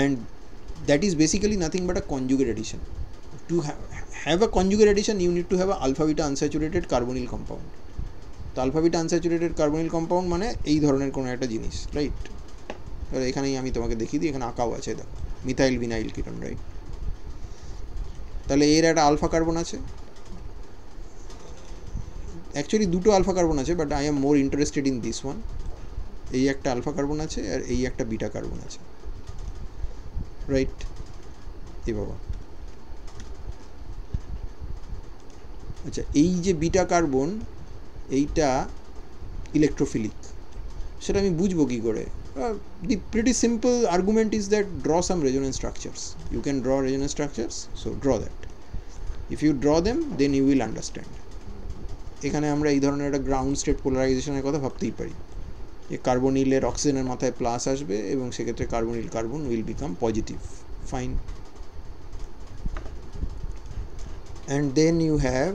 and that is basically nothing but a conjugate addition. To have a conjugate addition, you need to have an alpha beta unsaturated carbonyl compound. তো alpha beta unsaturated carbonyl compound মানে এই ধরনের কোনো একটা জিনিস, রাইট? এখানেই আমি তোমাকে দেখিয়ে দিই, এখানে আঁকাও আছে, দেখো মিথাইল ভিনাইল কিটোন, রাইট? তাহলে এর একটা আলফা কার্বন আছে, অ্যাকচুয়ালি দুটো আলফা কার্বন আছে, but I am more interested in this one. এই একটা আলফা কার্বন আছে আর এই একটা বিটা কার্বন আছে, রাইট? এ বাবা, আচ্ছা, এই যে বিটা কার্বন এইটা ইলেকট্রোফিলিক, সেটা আমি বুঝবো কী করে? The pretty simple argument is that draw some resonance structures. You can draw resonance structures, so draw that. If you draw them, then you will understand. এখানে আমরা এই ধরনের একটা গ্রাউন্ড স্টেট পোলারাইজেশনের কথা ভাবতেই পারি, যে কার্বনিলের অক্সিজেনের মাথায় প্লাস আসবে এবং সেক্ষেত্রে carbonyl carbon will become positive, fine. And then you have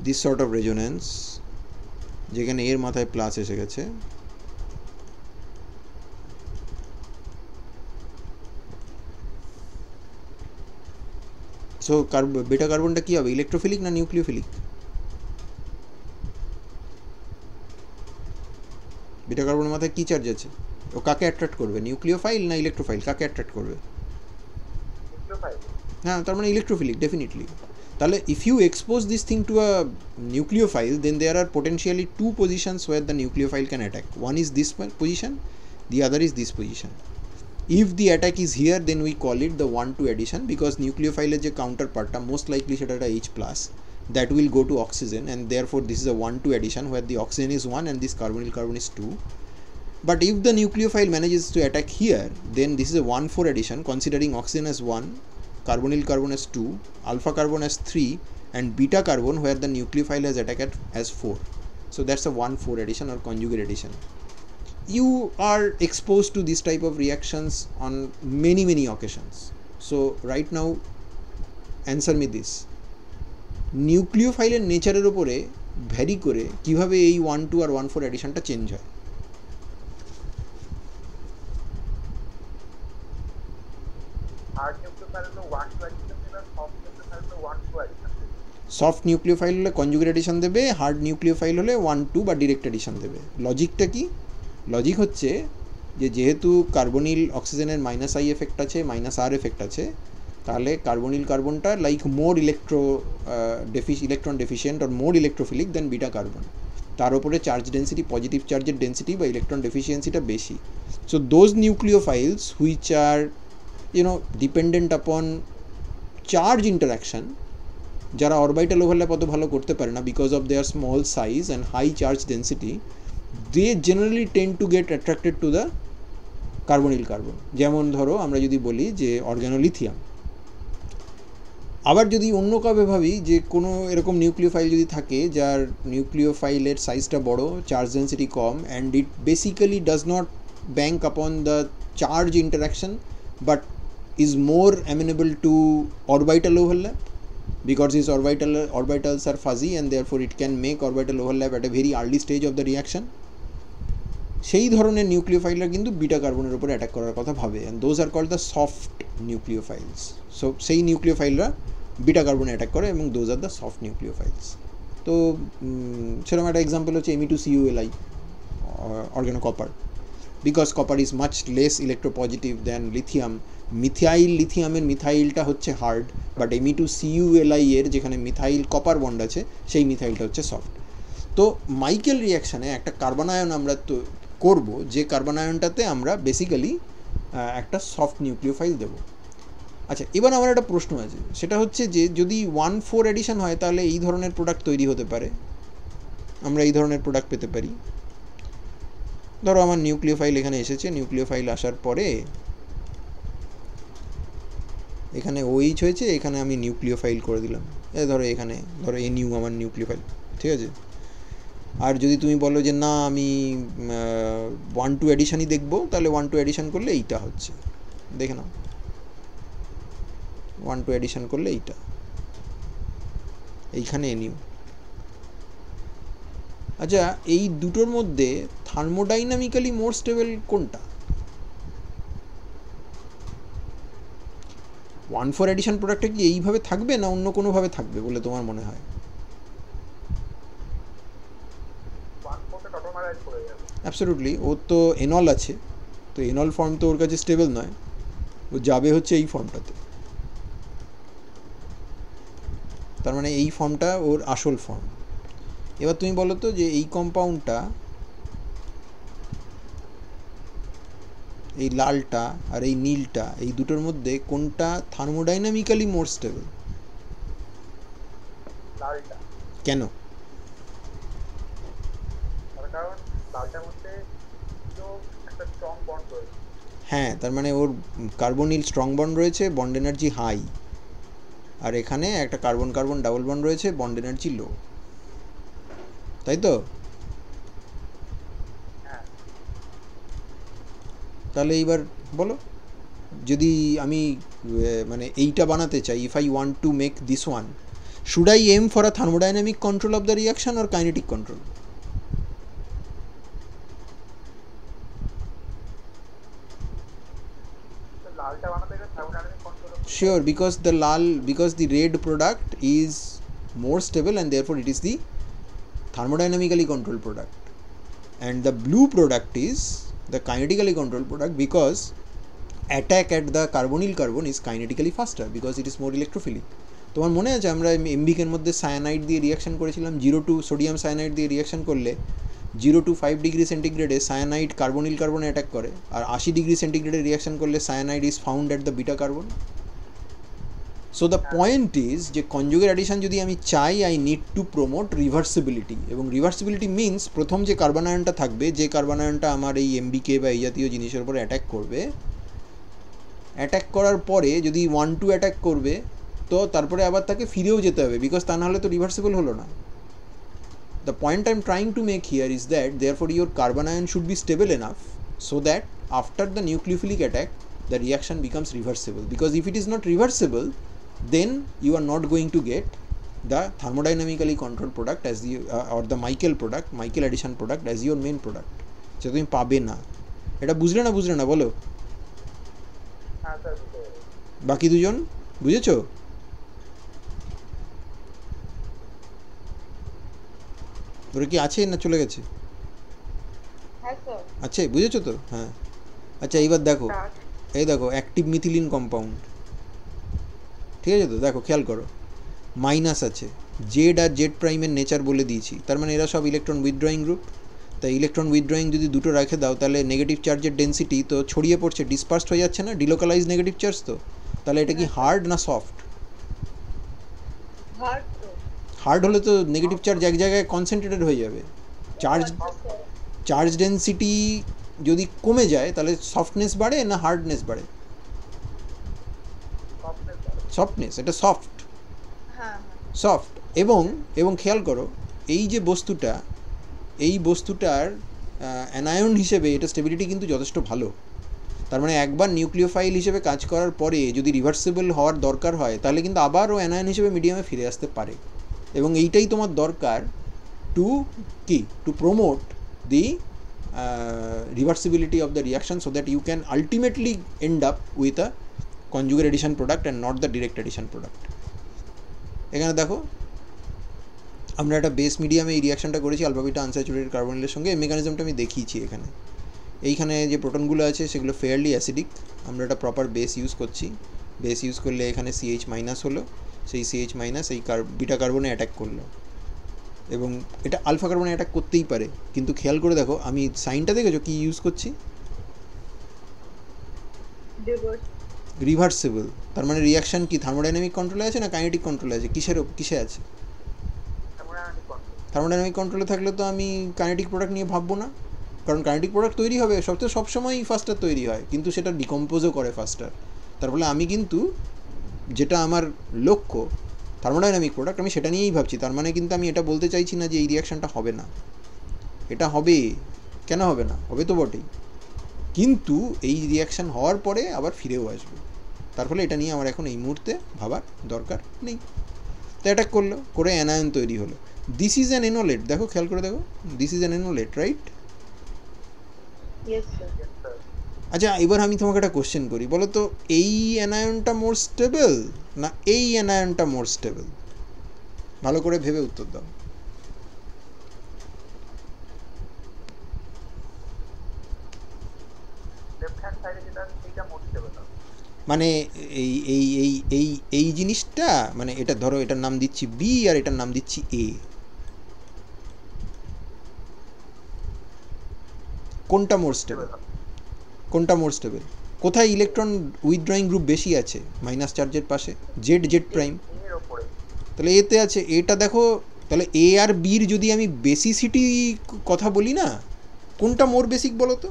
this sort of resonance যেখানে এর মাথায় প্লাস এসে গেছে, সো বিটা কার্বনটা কী হবে, ইলেকট্রোফিলিক না নিউক্লিওফিলিক? বিটা কার্বনের মাথায় কী চার্জ আছে? ও কাকে অ্যাট্রাক্ট করবে, নিউক্লিওফাইল না ইলেকট্রোফাইল, কাকে অ্যাট্রাক্ট করবে? হ্যাঁ, তার মানে ইলেকট্রোফিলিক ডেফিনেটলি। তাহলে if you expose this thing to a nucleophile, then there are potentially two positions where the nucleophile can attack. One is this position, the other is this position. If the attack is here, then we call it the 1-2 addition, because nucleophile is a counterpart, most likely সেটা একটা H+, that will go to oxygen, and therefore this is a 1-2 addition where the oxygen is 1 and this carbonyl carbon is 2. But if the nucleophile manages to attack here, then this is a 1-4 addition, considering oxygen as 1, carbonyl carbon as 2, alpha carbon as 3, and beta carbon where the nucleophile has attacked as 4. So that's a 1-4 addition or conjugate addition. You are exposed to this type of reactions on many occasions. So right now, answer me this. নিউক্লিওফাইলের নেচারের ওপরে ভ্যারি করে কীভাবে এই 1-2 আর 1-4 অ্যাডিশনটা চেঞ্জ হয়? সফট নিউক্লিওফাইল হলে কনজুগেট এডিশন দেবে, হার্ড নিউক্লিওফাইল হলে 1-2 বা ডিরেক্ট এডিশন দেবে। লজিকটা কি? লজিক হচ্ছে যে যেহেতু কার্বনিল অক্সিজেনের -I এফেক্ট আছে, -R এফেক্ট আছে, তাহলে কার্বনিল কার্বনটা like more electron deficient or more electrophilic then beta carbon. তার উপরে চার্জ ডেন্সিটি, পজিটিভ চার্জের ডেন্সিটি বা ইলেকট্রন ডেফিসিয়েন্সিটা বেশি। So those nucleophiles which are dependent upon charge interaction, যারা অরবাইটাল ওভারল্যাপ অত ভালো করতে পারে না because of their small size and high charge density, they generally tend to get attracted to the carbonyl carbon. যেমন ধরো আমরা যদি বলি যে অর্গানোলিথিয়াম। আবার যদি অন্য কাউকে ভাবি যে কোনো এরকম নিউক্লিওফাইল যদি থাকে যার নিউক্লিওফাইলের সাইজটা বড়, charge density com, and it basically does not bank upon the charge interaction but is more amenable to orbital overlap because its orbitals are fuzzy and therefore it can make orbital overlap at a very early stage of the reaction. সেই ধরনের নিউক্লিওফাইলরা কিন্তু বিটা কার্বনের উপরে অ্যাটাক করার কথা ভাবে, and those are called the soft nucleophiles. So সেই নিউক্লিওফাইলরা বিটা কার্বনে অ্যাটাক করে এবং those are the soft nucleophiles. তো সেরকম একটা এক্সাম্পল হচ্ছে Me2CuLi organocopper, because copper is much less electropositive than lithium. Methyl লিথিয়ামের মিথাইলটা হচ্ছে হার্ড, বাট Me2CuLi এর যেখানে মিথাইল কপার বন্ড আছে সেই মিথাইলটা হচ্ছে সফট। তো মাইকেল রিয়াকশানে একটা কার্বনায়ন আমরা তো করব, যে কার্বনায়নটাতে আমরা বেসিক্যালি একটা সফট নিউক্লিওফাইল দেব। আচ্ছা, এবার আমার একটা প্রশ্ন আছে, সেটা হচ্ছে যে যদি 1-4 এডিশন হয় তাহলে এই ধরনের প্রোডাক্ট তৈরি হতে পারে, আমরা এই ধরনের প্রোডাক্ট পেতে পারি। ধরো আমার নিউক্লিওফাইল এখানে এসেছে, নিউক্লিওফাইল আসার পরে এখানে OH হয়েছে, এখানে আমি নিউক্লিওফাইল করে দিলাম, ধরো এখানে ধরো NU আমার নিউক্লিওফাইল, ঠিক আছে। আর যদি তুমি বলো যে না আমি 1 to অ্যাডিশনই দেখবো, তাহলে 1 to অ্যাডিশন করলে এইটা হচ্ছে, দেখে নাও 1 to অ্যাডিশন করলে এইটা, এইখানে এনিউ। আচ্ছা, এই দুটোর মধ্যে থার্মোডাইনামিক্যালি মোর স্টেবল কোনটা? 1 for অ্যাডিশন প্রোডাক্টটা কি এইভাবে থাকবে না অন্য কোনোভাবে থাকবে বলে তোমার মনে হয়? অ্যাবসলিউটলি, ওর তো এনল আছে, তো এনল ফর্ম তো ওর কাছে স্টেবল নয়, ও যাবে হচ্ছে এই ফর্মটাতে। তার মানে এই ফর্মটা ওর আসল ফর্ম। এবার তুমি বলো তো যে এই কম্পাউন্ডটা, এই লালটা আর এই নীলটা, এই দুটোর মধ্যে কোনটা থার্মোডাইনামিক্যালি মোর স্টেবল? লালটা। কেন? তার কারণ লালটার মধ্যে একটা স্ট্রং বন্ড রয়েছে। হ্যাঁ, তার মানে ওর কার্বনিল স্ট্রং বন্ড রয়েছে, বন্ড এনার্জি হাই, আর এখানে একটা কার্বন কার্বন ডাবল বন্ড রয়েছে, বন্ড এনার্জি লো, তাই তো? হ্যাঁ। তাহলে এইবার বলো, যদি আমি মানে এইটা বানাতে চাই, if I want to make this one, should I am for a thermodynamic control of the reaction or kinetic control? লালটা বানাতে গেলে thermodynamic control. Sure, because the red product is more stable and therefore it is the thermodynamically controlled product, and the blue product is the kinetically controlled product because attack at the carbonyl carbon is kinetically faster because it is more electrophilic. তোমার মনে আছে আমরা এমবিকের মধ্যে সায়ানাইড দিয়ে রিয়াকশন করেছিলাম, 0 to সোডিয়াম সায়ানাইড দিয়ে রিয়াকশন করলে 0 to 5 ডিগ্রি সেন্টিগ্রেডে সায়ানাইড কার্বনিল কার্বনে অ্যাটাক করে, আর 80 ডিগ্রি সেন্টিগ্রেডে রিয়াকশন করলে cyanide is found at the beta carbon. So the point is যে কনজুগেট অ্যাডিশন যদি আমি চাই, I need to promote reversibility, এবং রিভার্সিবিলিটি মিনস প্রথম যে কার্বন আয়নটা থাকবে, যে কার্বন আয়নটা আমার এই এমবিকে বা এই জাতীয় জিনিসের উপর অ্যাটাক করবে, অ্যাটাক করার পরে যদি 1 to অ্যাটাক করবে, তো তারপরে আবার তাকে ফিরেও যেতে হবে, বিকজ তা নাহলে তো রিভার্সিবল হলো না। The point I'm trying to make here is that therefore your carbon ion should be stable enough so that after the nucleophilic attack the reaction becomes reversible, because if it is not reversible then you are not going to get the thermodynamically controlled product as the or the Michael addition product as your main product, যেটা তুমি পাবে না। এটা বুঝলে না বলো? হ্যাঁ স্যার, বাকি দুজন বুঝেছো? ওরা কি আছে না চলে গেছে? হ্যাঁ স্যার। আছে, বুঝেছো তো? হ্যাঁ। আচ্ছা, এইবার দেখো, এই দেখো অ্যাক্টিভ মিথিলিন কম্পাউন্ড, ঠিক আছে তো? দেখো খেয়াল করো, মাইনাস আছে, জেড আর জেড প্রাইমের নেচার বলে দিয়েছি, তার মানে এরা সব ইলেকট্রন উইথড্রয়িং গ্রুপ। তাই ইলেকট্রন উইথড্রয়িং যদি দুটো রেখে দাও, তাহলে নেগেটিভ চার্জের ডেন্সিটি তো ছড়িয়ে পড়ছে, ডিসপার্সড হয়ে যাচ্ছে না, ডিলোকালাইজ নেগেটিভ চার্জ। তো তাহলে এটা কি হার্ড না সফট? হার্ড তো। হার্ড হলে তো নেগেটিভ চার্জ এক জায়গায় কনসেন্ট্রেটেড হয়ে যাবে, চার্জ ডেন্সিটি যদি কমে যায় তাহলে সফটনেস বাড়ে না হার্ডনেস বাড়ে? সফটনেস, এটা সফট, হ্যাঁ সফট। এবং খেয়াল করো, এই যে বস্তুটা, এই বস্তুটার অ্যানায়ন হিসেবে এটা স্টেবিলিটি কিন্তু যথেষ্ট ভালো। তার মানে একবার নিউক্লিওফাইল হিসেবে কাজ করার পরে যদি রিভার্সিবল হওয়ার দরকার হয়, তাহলে কিন্তু আবার ও অ্যানায়ন হিসেবে মিডিয়ামে ফিরে আসতে পারে। এবং এইটাই তোমার দরকার to promote the reversibility of the reaction so that you can ultimately end up with a conjugate addition product and not the direct addition product. এখানে দেখো আমরা একটা বেস মিডিয়ামে এই রিয়াকশনটা করেছি আলফা বিটা আনস্যাচুরেটেড কার্বনিলের সঙ্গে। এই মেকানিজমটা আমি দেখিয়েছি এখানে। এইখানে যে প্রোটনগুলো আছে সেগুলো ফেয়ারলি অ্যাসিডিক, আমরা একটা প্রপার বেস ইউজ করছি। বেস ইউজ করলে এখানে CH মাইনাস হলো, সেই CH মাইনাস এই বিটা কার্বনে অ্যাটাক করলো, এবং এটা আলফা কার্বনে অ্যাটাক করতেই পারে। কিন্তু খেয়াল করে দেখো, আমি সাইনটা দেখেছো কি ইউজ করছি? রিভার্সিবল। তার মানে রিয়াকশন কি থার্মোডাইনামিক কন্ট্রোলে আছে না কাইনেটিক কন্ট্রোলে আছে? কিসে আছে? থার্মোডাইনামিক কন্ট্রোলে থাকলে তো আমি কাইনেটিক প্রোডাক্ট নিয়ে ভাববো না, কারণ কাইনেটিক প্রোডাক্ট তৈরি হবে সবসময়ই ফাস্টার তৈরি হয়, কিন্তু সেটা ডিকম্পোজও করে ফাস্টার। তার ফলে আমি কিন্তু যেটা আমার লক্ষ্য থার্মোডাইনামিক প্রোডাক্ট, আমি সেটা নিয়েই ভাবছি। তার মানে কিন্তু আমি এটা বলতে চাইছি না যে এই রিয়াকশনটা হবে না। এটা হবে, কেন হবে না, হবে তো বটেই, কিন্তু এই রিয়াকশান হওয়ার পরে আবার ফিরেও আসবে। তার ফলে এটা নিয়ে আমার এখন এই মুহূর্তে ভাবার দরকার নেই। তো অ্যাটাক করলো, করে অ্যানায়ন তৈরি হলো। দিস ইজ অ্যান এনোলেট, দেখো খেয়াল করে দেখো, this is an enolate, right? Yes, sir. Yes, sir. আচ্ছা, এবার আমি তোমাকে একটা কোশ্চেন করি, বলো তো এই অ্যানায়নটা মোর স্টেবল না এই অ্যানায়নটা মোর স্টেবল? ভালো করে ভেবে উত্তর দাও। লেফট হ্যান্ড সাইডে যেটা আছে সেইটা মোর স্টেবল হবে। মানে এই এই এই এই এই জিনিসটা, মানে এটা ধরো, এটার নাম দিচ্ছি বি আর এটার নাম দিচ্ছি এ, কোনটা মোর স্টেবল? কোনটা মোর স্টেবল? কোথায় ইলেকট্রন উইথড্রয়িং গ্রুপ বেশি আছে? মাইনাস চার্জের পাশে, জেড জেড প্রাইম, এর ওপরে তাহলে এতে আছে। এটা দেখো, তাহলে এ আর বির যদি আমি বেসিসিটি কথা বলি না, কোনটা মোর বেসিক বলো তো?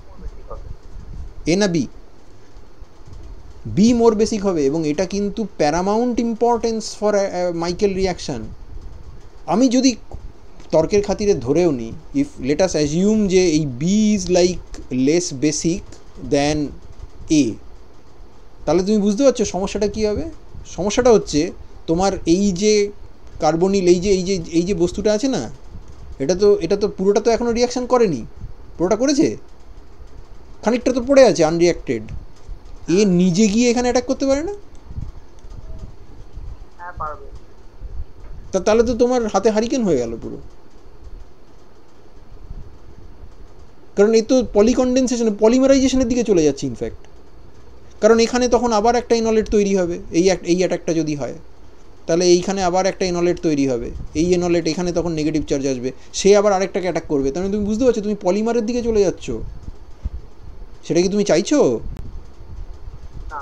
মোর বেশি হবে। এ না বি? বি মোর বেসিক হবে, এবং এটা কিন্তু Paramount importance for Michael reaction. আমি যদি তর্কের খাতিরে ধরেও নিই, ইফ লেট আস অ্যাজিউম যে এই B is like less basic than A, তাহলে তুমি বুঝতে পারছো সমস্যাটা কী হবে? সমস্যাটা হচ্ছে তোমার এই যে কার্বনিল, এই যে বস্তুটা আছে না, এটা তো পুরোটা তো এখনও রিয়াকশান করেনি। পুরোটা করেছে? খানিকটা তো পড়ে আছে আনরিয়াক্টেড। এ নিজে গিয়ে এখানে অ্যাটাক করতে পারে না? হ্যাঁ পারবে। তাহলে তো তোমার হাতে হারিকেন হয়ে গেল পুরো। কারণ এই তো পলিকন্ডেন্সেশন, পলিমারাইজেশনের দিকে চলে যাচ্ছে ইনফ্যাক্ট। কারণ এখানে তখন আবার একটা এনলেট তৈরি হবে, এই অ্যাটাকটা যদি হয়, তাহলে এইখানে আবার একটা এনলেট তৈরি হবে, এই এনলেট এখানে তখন নেগেটিভ চার্জ আসবে, সে আবার আরেকটাকে অ্যাটাক করবে। তাহলে তুমি বুঝতে পারছো তুমি পলিমারের দিকে চলে যাচ্ছ। সেটা কি তুমি চাইছো? না,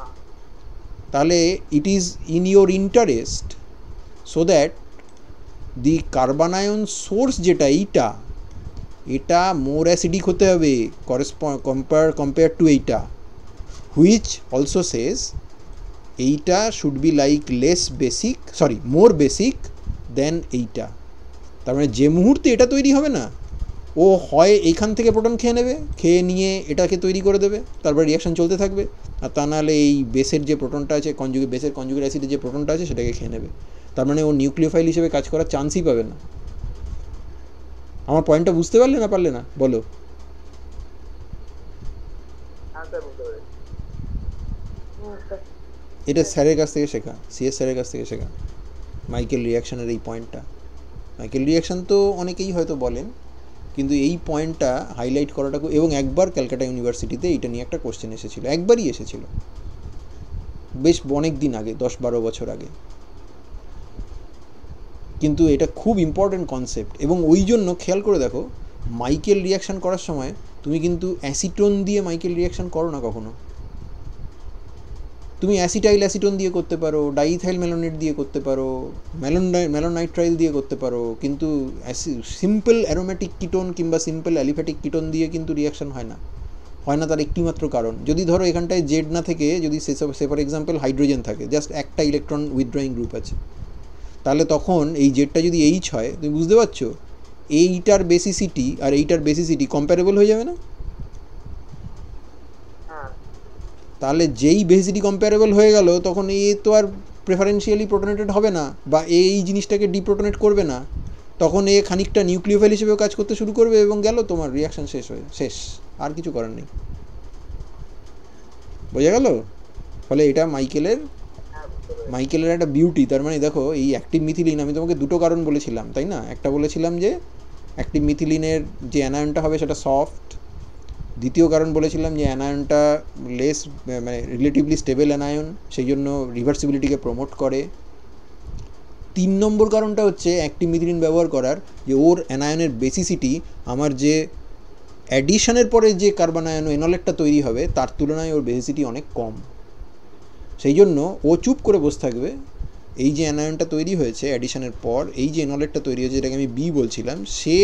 তাহলে it is in your interest so that the carbanion source যেটা এটা মোর অ্যাসিডিক হতে হবে কম্পেয়ার টু এইটা, হুইচ অলসো সেজ এইটা should be like less basic, sorry more basic then এইটা। তার মানে যে মুহূর্তে এটা তৈরি হবে না, ও হয় এইখান থেকে প্রোটন খেয়ে নেবে, খেয়ে নিয়ে এটাকে তৈরি করে দেবে, তারপর রিয়াকশান চলতে থাকবে, আর তা নাহলে এই বেসের যে প্রোটনটা আছে, বেসের কনজুগেট অ্যাসিডের যে প্রোটনটা আছে সেটাকে খেয়ে নেবে। তার মানে ও নিউক্লিওফাইল হিসেবে কাজ করার চান্সই পাবে না। আমার পয়েন্টটা বুঝতে পারলে না পারলে না বলো? হ্যাঁ স্যার বুঝতে পেরেছি। No, sir. এটা স্যারের কাছ থেকে শেখা, সিএস স্যারের কাছ থেকে শেখা, মাইকেল রিয়াকশানের এই পয়েন্টটা। মাইকেল রিয়াকশান তো অনেকেই হয়তো বলেন, কিন্তু এই পয়েন্টটা হাইলাইট করাটা, এবং একবার ক্যালকাটা ইউনিভার্সিটিতে এইটা নিয়ে একটা কোশ্চেন এসেছিলো, একবারই এসেছিলো, বেশ অনেক দিন আগে, 10-12 বছর আগে। কিন্তু এটা খুব ইম্পর্ট্যান্ট কনসেপ্ট, এবং ওই জন্য খেয়াল করে দেখো, মাইকেল রিয়াকশান করার সময় তুমি কিন্তু অ্যাসিটোন দিয়ে মাইকেল রিয়াকশান করো না কখনো। তুমি অ্যাসিটাইল অ্যাসিটোন দিয়ে করতে পারো, ডাইইথাইল ম্যালোনেট দিয়ে করতে পারো, ম্যালোনাইট্রাইল দিয়ে করতে পারো, কিন্তু সিম্পল অ্যারোমেটিক কিটোন কিংবা সিম্পল অ্যালিফ্যাটিক কিটোন দিয়ে কিন্তু রিয়াকশান হয় না। তার একটিমাত্র কারণ, যদি ধরো এখানটায় জেড না থেকে যদি সে ফর এক্সাম্পল হাইড্রোজেন থাকে, জাস্ট একটা ইলেকট্রন উইথড্রয়িং গ্রুপ আছে, তাহলে তখন এই জেডটা যদি এইচ হয়, তুমি বুঝতে পারছো এইটার বেসিসিটি আর এইটার বেসিসিটি কম্প্যারেবল হয়ে যাবে না? হ্যাঁ তাহলে যেই বেসিসিটি কম্প্যারেবল হয়ে গেল, তখন এ তো আর প্রেফারেন্সিয়ালি প্রোটনেটেড হবে না, বা এই জিনিসটাকে ডিপ্রোটনেট করবে না, তখন এ খানিকটা নিউক্লিওফাইল হিসেবেও কাজ করতে শুরু করবে, এবং গেল তোমার রিয়াকশান শেষ, আর কিছু করার নেই। বোঝা গেল? ফলে এটা মাইকেলের হ্যাঁ বুঝতে পেরেছি। মাইকেলের একটা বিউটি। তার মানে দেখো, এই অ্যাক্টিভ মিথিলিন, আমি তোমাকে দুটো কারণ বলেছিলাম তাই না? একটা বলেছিলাম যে অ্যাক্টিভ মিথিলিনের যে অ্যানায়নটা হবে সেটা সফট, দ্বিতীয় কারণ বলেছিলাম যে অ্যানায়নটা লেস, মানে রিলেটিভলি স্টেবল অ্যানায়ন, সেই জন্য রিভার্সিবিলিটিকে প্রমোট করে। 3 নম্বর কারণটা হচ্ছে অ্যাক্টিভ মিথিলিন ব্যবহার করার, যে ওর অ্যানায়নের বেসিসিটি আমার যে অ্যাডিশনের পরে যে কার্বন আয়ন এনলেটটা তৈরি হবে তার তুলনায় ওর বেসিসিটি অনেক কম। সেই জন্য ও চুপ করে বসে থাকবে, এই যে অ্যানায়নটা তৈরি হয়েছে অ্যাডিশনের পর, এই যে এনলেটটা তৈরি হয়েছে, যেটাকে আমি বি বলছিলাম, সে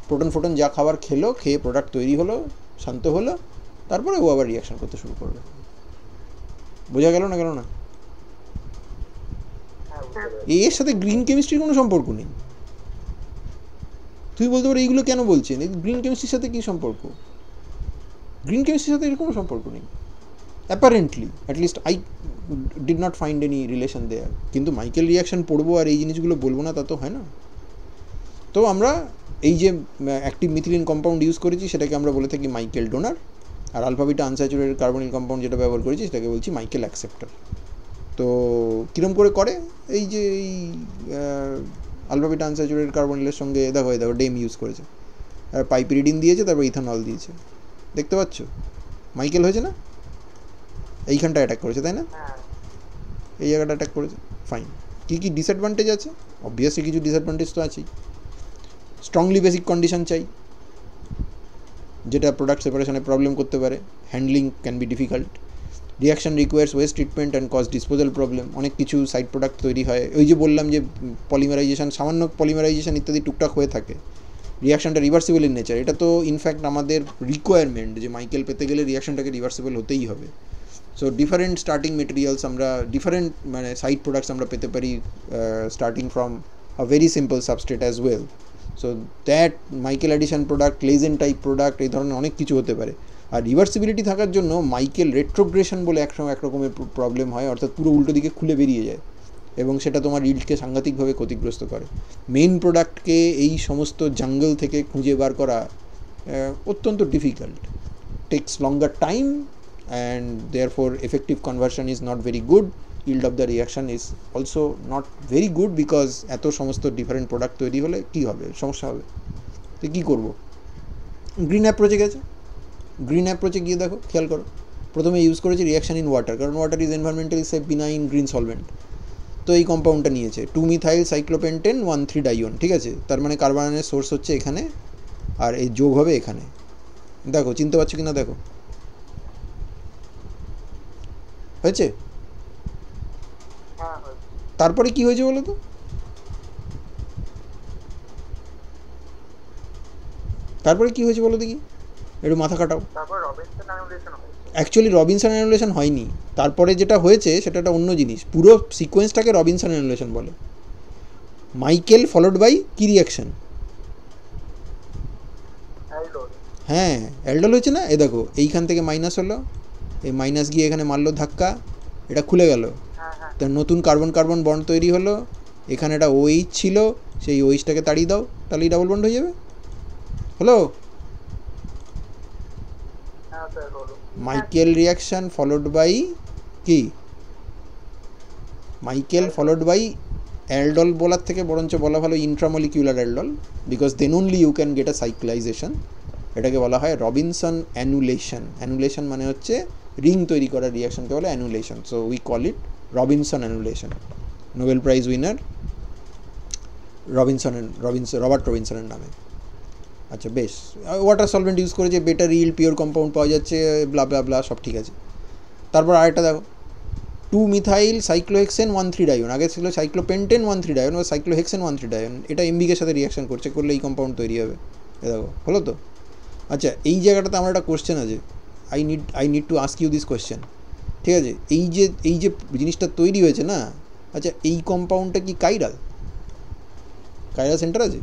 প্রোটন ফোটন যা খাবার খেলো, খেয়ে প্রোডাক্ট তৈরি হলো, শান্ত হলো, তারপরে ও আবার রিয়াকশান করতে শুরু করবে। বোঝা গেল না? হ্যাঁ এর সাথে গ্রিন কেমিস্ট্রির কোনো সম্পর্ক নেই। তুই বলতে পারো এইগুলো কেন বলছেন, এই গ্রিন কেমিস্ট্রির সাথে কী সম্পর্ক? গ্রিন কেমিস্ট্রির সাথে এর কোনো সম্পর্ক নেই apparently, at least I did not find any relation there. কিন্তু মাইকেল রিয়াকশন পড়বো আর এই জিনিসগুলো বলবো না তা তো হয় না। তো আমরা এই যে অ্যাক্টিভ মিথিলিন কম্পাউন্ড ইউজ করেছি সেটাকে আমরা বলে থাকি মাইকেল ডোনার, আর alpha beta unsaturated carbonyl compound যেটা ব্যবহার করেছি সেটাকে বলছি মাইকেল অ্যাকসেপ্টার। তো কীরকম করে করে, এই যে এই আলফা বিটা আনস্যাচুরেটেড কার্বনিলের সঙ্গে দেখো ডেম ইউজ করেছে, আর পাইপিরিডিন দিয়েছে, তারপর ইথানল দিয়েছে, দেখতে পাচ্ছ মাইকেল হয়েছে না? এইখানটা অ্যাটাক করেছে তাই না, এই জায়গাটা অ্যাটাক করেছে, ফাইন। কী কী ডিসঅ্যাডভান্টেজ আছে? অবভিয়াসলি কিছু ডিসঅ্যাডভান্টেজ তো আছেই। স্ট্রংলি বেসিক কন্ডিশন চাই, যেটা প্রোডাক্ট সেপারেশনে প্রবলেম করতে পারে, handling can be difficult, reaction requires West treatment and cost disposal problem, অনেক কিছু সাইড প্রোডাক্ট তৈরি হয়, ওই যে বললাম যে পলিমারাইজেশন, সামান্য পলিমারাইজেশন ইত্যাদি টুকটাক হয়ে থাকে, রিয়াকশনটা রিভার্সিবল ইন নেচার, এটা তো ইনফ্যাক্ট আমাদের রিকোয়ারমেন্ট যে মাইকেল পেতে গেলে রিয়াকশনটাকে রিভার্সিবল হতেই হবে। সো ডিফারেন্ট স্টার্টিং মেটেরিয়ালস আমরা ডিফারেন্ট মানে সাইড প্রোডাক্টস আমরা পেতে পারি, starting from a very simple substrate as well. So that Michael addition product, লেজেন type product, এই ধরনের অনেক কিছু হতে পারে। আর রিভার্সিবিলিটি থাকার জন্য মাইকেল রেট্রোগ্রেশন বলে একসময় একরকমের প্রবলেম হয়, অর্থাৎ পুরো উল্টো দিকে খুলে বেরিয়ে যায়, এবং সেটা তোমার ইল্ডকে সাংঘাতিকভাবে ক্ষতিগ্রস্ত করে। মেইন প্রোডাক্টকে এই সমস্ত জাঙ্গল থেকে খুঁজে বার করা অত্যন্ত difficult, text longer time, and therefore effective conversion is not very good, yield of the reaction is also not very good, because এত সমস্ত ডিফারেন্ট প্রোডাক্ট তৈরি হলে কী হবে, সমস্যা হবে। তো কী করবো? গ্রিন অ্যাপ্রোচে গেছে, গ্রিন অ্যাপ্রোচে গিয়ে দেখো, খেয়াল করো, প্রথমে ইউজ করেছি রিয়াকশান ইন ওয়াটার, কারণ water is environmentally safe, benign, green solvent. তো এই কম্পাউন্ডটা নিয়েছে 2-মিথাইল সাইক্লোপেন্টেন 1,3-ডাইওন, ঠিক আছে, তার মানে কার্বনের সোর্স হচ্ছে এখানে, আর এই যোগ হবে এখানে। দেখো চিনতে পারছো কি না, দেখো হয়েছে? তারপরে কি হয়েছে বলো তো? তারপরে কি হয়েছে বলো দেখি, একটু মাথা কাটাও। অ্যাকচুয়ালি রবিনসন অ্যানুলেশন হয়নি, তারপরে যেটা হয়েছে সেটা একটা অন্য জিনিস, পুরো সিকোয়েন্সটাকে রবিনসন অ্যানুলেশন বলে। মাইকেল ফলোড বাই কি রিয়াকশন? হ্যাঁ, অ্যালডোল হয়েছে না। এ দেখো এইখান থেকে মাইনাস হলো, এই মাইনাস গিয়ে এখানে মারলো ধাক্কা, এটা খুলে গেল, তার নতুন কার্বন কার্বন বন্ড তৈরি হলো, এখানে একটা ওইচ ছিল, সেই ওইচটাকে তাড়িয়ে দাও, তাহলেই ডাবল বন্ড হয়ে যাবে। হলো মাইকেল রিয়াকশন ফলোড বাই কি? মাইকেল ফলোড বাই অ্যালডল বলার থেকে বরঞ্চ বলা ভালো intramolecular aldol, because then only you can get a cyclization. এটাকে বলা হয় রবিনসন অ্যানুলেশন। অ্যানুলেশন মানে হচ্ছে রিং তৈরি করার রিয়াকশনকে বলে annulation. So we call it Robinson annulation. Nobel prize winner Robert রবিনসনের নামে। আচ্ছা বেশ, ওয়াটার সলভেন্ট ইউজ করেছে, বেটার ইল্ড, পিওর কম্পাউন্ড পাওয়া যাচ্ছে, ব্লা ব্লা ব্লা, সব ঠিক আছে। তারপর আরেকটা দেখো, 2-মিথাইল সাইক্লোহেক্সেন 1,3-ডাইওন, আগে ছিল সাইক্লোপেন্টেন 1,3-ডাইওন বা সাইক্লোহেক্সেন 1,3-ডাইওন, এটা এমবিকের সাথে রিয়াকশন করলে এই কম্পাউন্ড তৈরি হবে। এ দেখো হলো তো। আচ্ছা এই জায়গাটাতে আমার একটা কোশ্চেন আছে, I need to ask you this question, ঠিক আছে? এই যে জিনিসটা তৈরি হয়েছে না, আচ্ছা এই কম্পাউন্ডটা কি কাইরাল? কাইরাল সেন্টার আছে?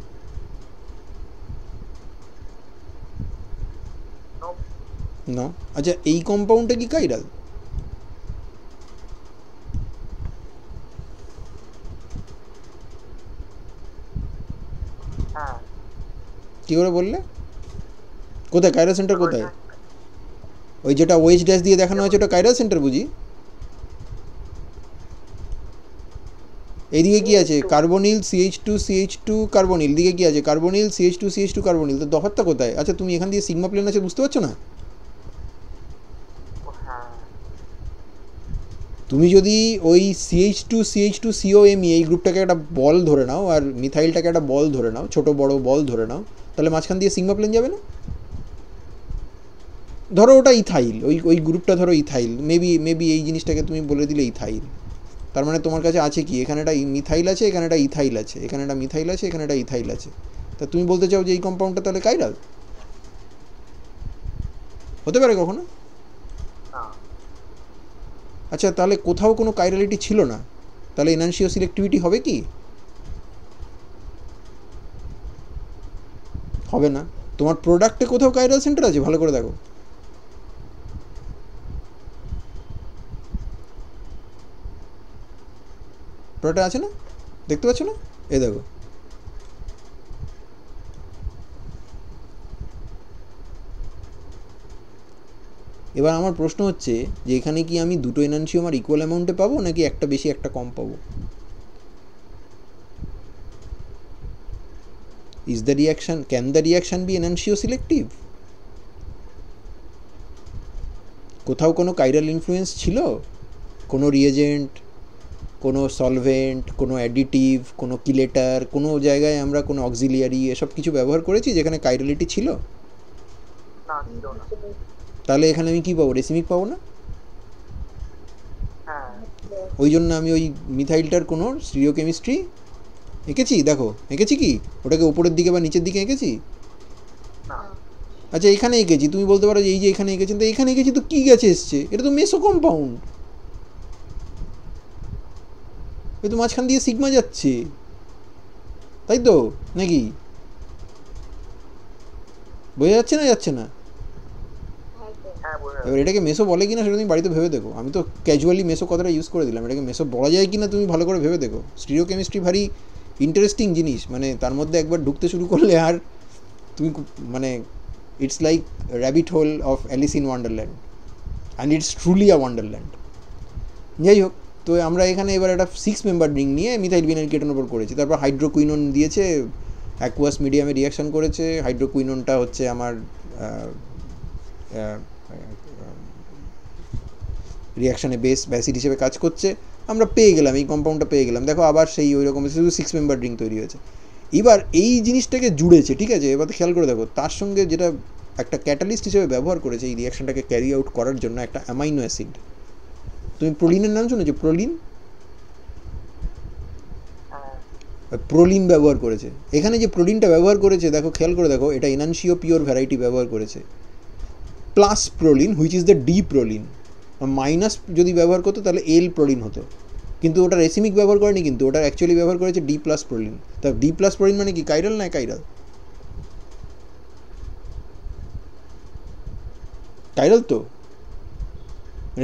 না। আচ্ছা এই কম্পাউন্ডটা কি কাইরাল? কী করে বললে? কোথায় কাইরাল সেন্টার কোথায়? ওই যেটা ওয়েজ ড্যাশ দিয়ে দেখানো হয়েছে ওটা কাইরাল সেন্টার বুঝি? এইদিকে কি আছে? কার্বনিল CH2 কার্বনিল, দিকে কি আছে? কার্বনিল CH2 কার্বনিল, তো দফারটা কোথায়? আচ্ছা তুমি এখান দিয়ে সিগমা প্লেন আছে বুঝতে পারছো না? তুমি যদি ওই CH2COMe এই গ্রুপটাকে একটা বল ধরে নাও, আর মিথাইলটাকে একটা বল ধরে নাও, ছোট বড় বল ধরে নাও, তাহলে মাঝখান দিয়ে সিগমা প্লেন যাবে না? ধরো ওটা ইথাইল, ওই গ্রুপটা ধরো ইথাইল, মেবি এই জিনিসটাকে তুমি বলে দিলে ইথাইল। তার মানে তোমার কাছে আছে কি, এখানে একটা মিথাইল আছে, এখানে একটা ইথাইল আছে, এখানে একটা মিথাইল আছে, এখানে একটা ইথাইল আছে, তা তুমি বলতে চাও যে এই কম্পাউন্ডটা তাহলে কাইরাল হতে পারে কখনো? আচ্ছা তাহলে কোথাও কোনো কাইরালিটি ছিল না, তাহলে এনানসিও সিলেক্টিভিটি হবে কি? হবে না। তোমার প্রোডাক্টে কোথাও কাইরাল সেন্টার আছে? ভালো করে দেখো। প্রোডাক্টে আছে না? দেখতে পাচ্ছ না? এই দেখো। এবার আমার প্রশ্ন হচ্ছে যে এখানে কি আমি দুটো এনানসিওমার ইকুয়াল অ্যামাউন্টে পাবো নাকি একটা বেশি একটা কম পাবো? Can the reaction be enantio selective? কোথাও কোনো কাইরাল ইনফ্লুয়েন্স ছিল? কোনো রিয়েজেন্ট, কোনো সলভেন্ট, কোনো অ্যাডিটিভ, কোনো কিলেটার, কোনো জায়গায় আমরা কোনো অক্সিলিয়ারি এসব কিছু ব্যবহার করেছি যেখানে কাইরালিটি ছিল? না, ছিল না। তাহলে এখানে আমি কি পাবো? রেসিমিক পাবো না? হ্যাঁ, ওই জন্য আমি ওই মিথাইলটার কোনো স্টিরিওকেমিস্ট্রি এঁকেছি? দেখো এঁকেছি কি? ওটাকে উপরের দিকে বা নিচের দিকে এঁকেছি? না। আচ্ছা এখানে এঁকেছি, তুমি বলতে পারো যে এই যে এখানে এঁকেছেন, তো এখানে এঁকেছি তো কী গেছে এসছে? এটা তো মেসো কম্পাউন্ড, এই তো মাঝখান দিয়ে সিগমা যাচ্ছে, তাই তো নাকি? বোঝা যাচ্ছে না? যাচ্ছে না? হ্যাঁ, বোঝা এবার এটাকে মেসো বলে কিনা সেটা তুমি বাড়িতে ভেবে দেখো। আমি তো ক্যাজুয়ালি মেসো কথাটা ইউজ করে দিলাম, এটাকে মেসো বলা যায় কিনা তুমি ভালো করে ভেবে দেখো। স্টিরিওকেমিস্ট্রি ভারী ইন্টারেস্টিং জিনিস, মানে তার মধ্যে একবার ঢুকতে শুরু করলে আর তুমি মানে it's like rabbit hole of Alice in Wonderland, and it's truly a Wonderland. যাই হোক, তো আমরা এখানে এবার একটা 6 মেম্বার রিং নিয়ে মিথাইল ভিনাইল কেটনের ওপর করেছি। তারপর হাইড্রোকুইনন দিয়েছে, অ্যাকুয়াস মিডিয়ামে রিয়াকশন করেছে। হাইড্রোকুইননটা হচ্ছে আমার রিয়াকশানে বেস অ্যাসিড হিসেবে কাজ করছে। আমরা পেয়ে গেলাম, এই কম্পাউন্ডটা পেয়ে গেলাম। দেখো আবার সেই ওই রকম শুধু 6 মেম্বার রিং তৈরি হয়েছে। এবার এই জিনিসটাকে জুড়েছে, ঠিক আছে? এবার খেয়াল করে দেখো, তার সঙ্গে যেটা একটা ক্যাটালিস্ট হিসেবে ব্যবহার করেছে এই রিয়াকশনটাকে ক্যারি আউট করার জন্য, একটা অ্যামাইনো অ্যাসিড। তুমি প্রোলিনের নাম শুনেছো? প্রোলিন, প্রোলিন ব্যবহার করেছে এখানে। যে প্রোলিনটা ব্যবহার করেছে দেখো, খেয়াল করে দেখো, এটা এনানসিও পিওর ভ্যারাইটি ব্যবহার করেছে, plus proline which is the D proline. Minus যদি ব্যবহার করতো তাহলে এল প্রোলিন হতো, কিন্তু ওটা রেসিমিক ব্যবহার করেনি, কিন্তু ওটা অ্যাকচুয়ালি ব্যবহার করেছে ডি প্লাস প্রোলিন। তা ডি প্লাস প্রোলিন মানে কি? কাইরাল না কাইরাল? কাইরাল তো,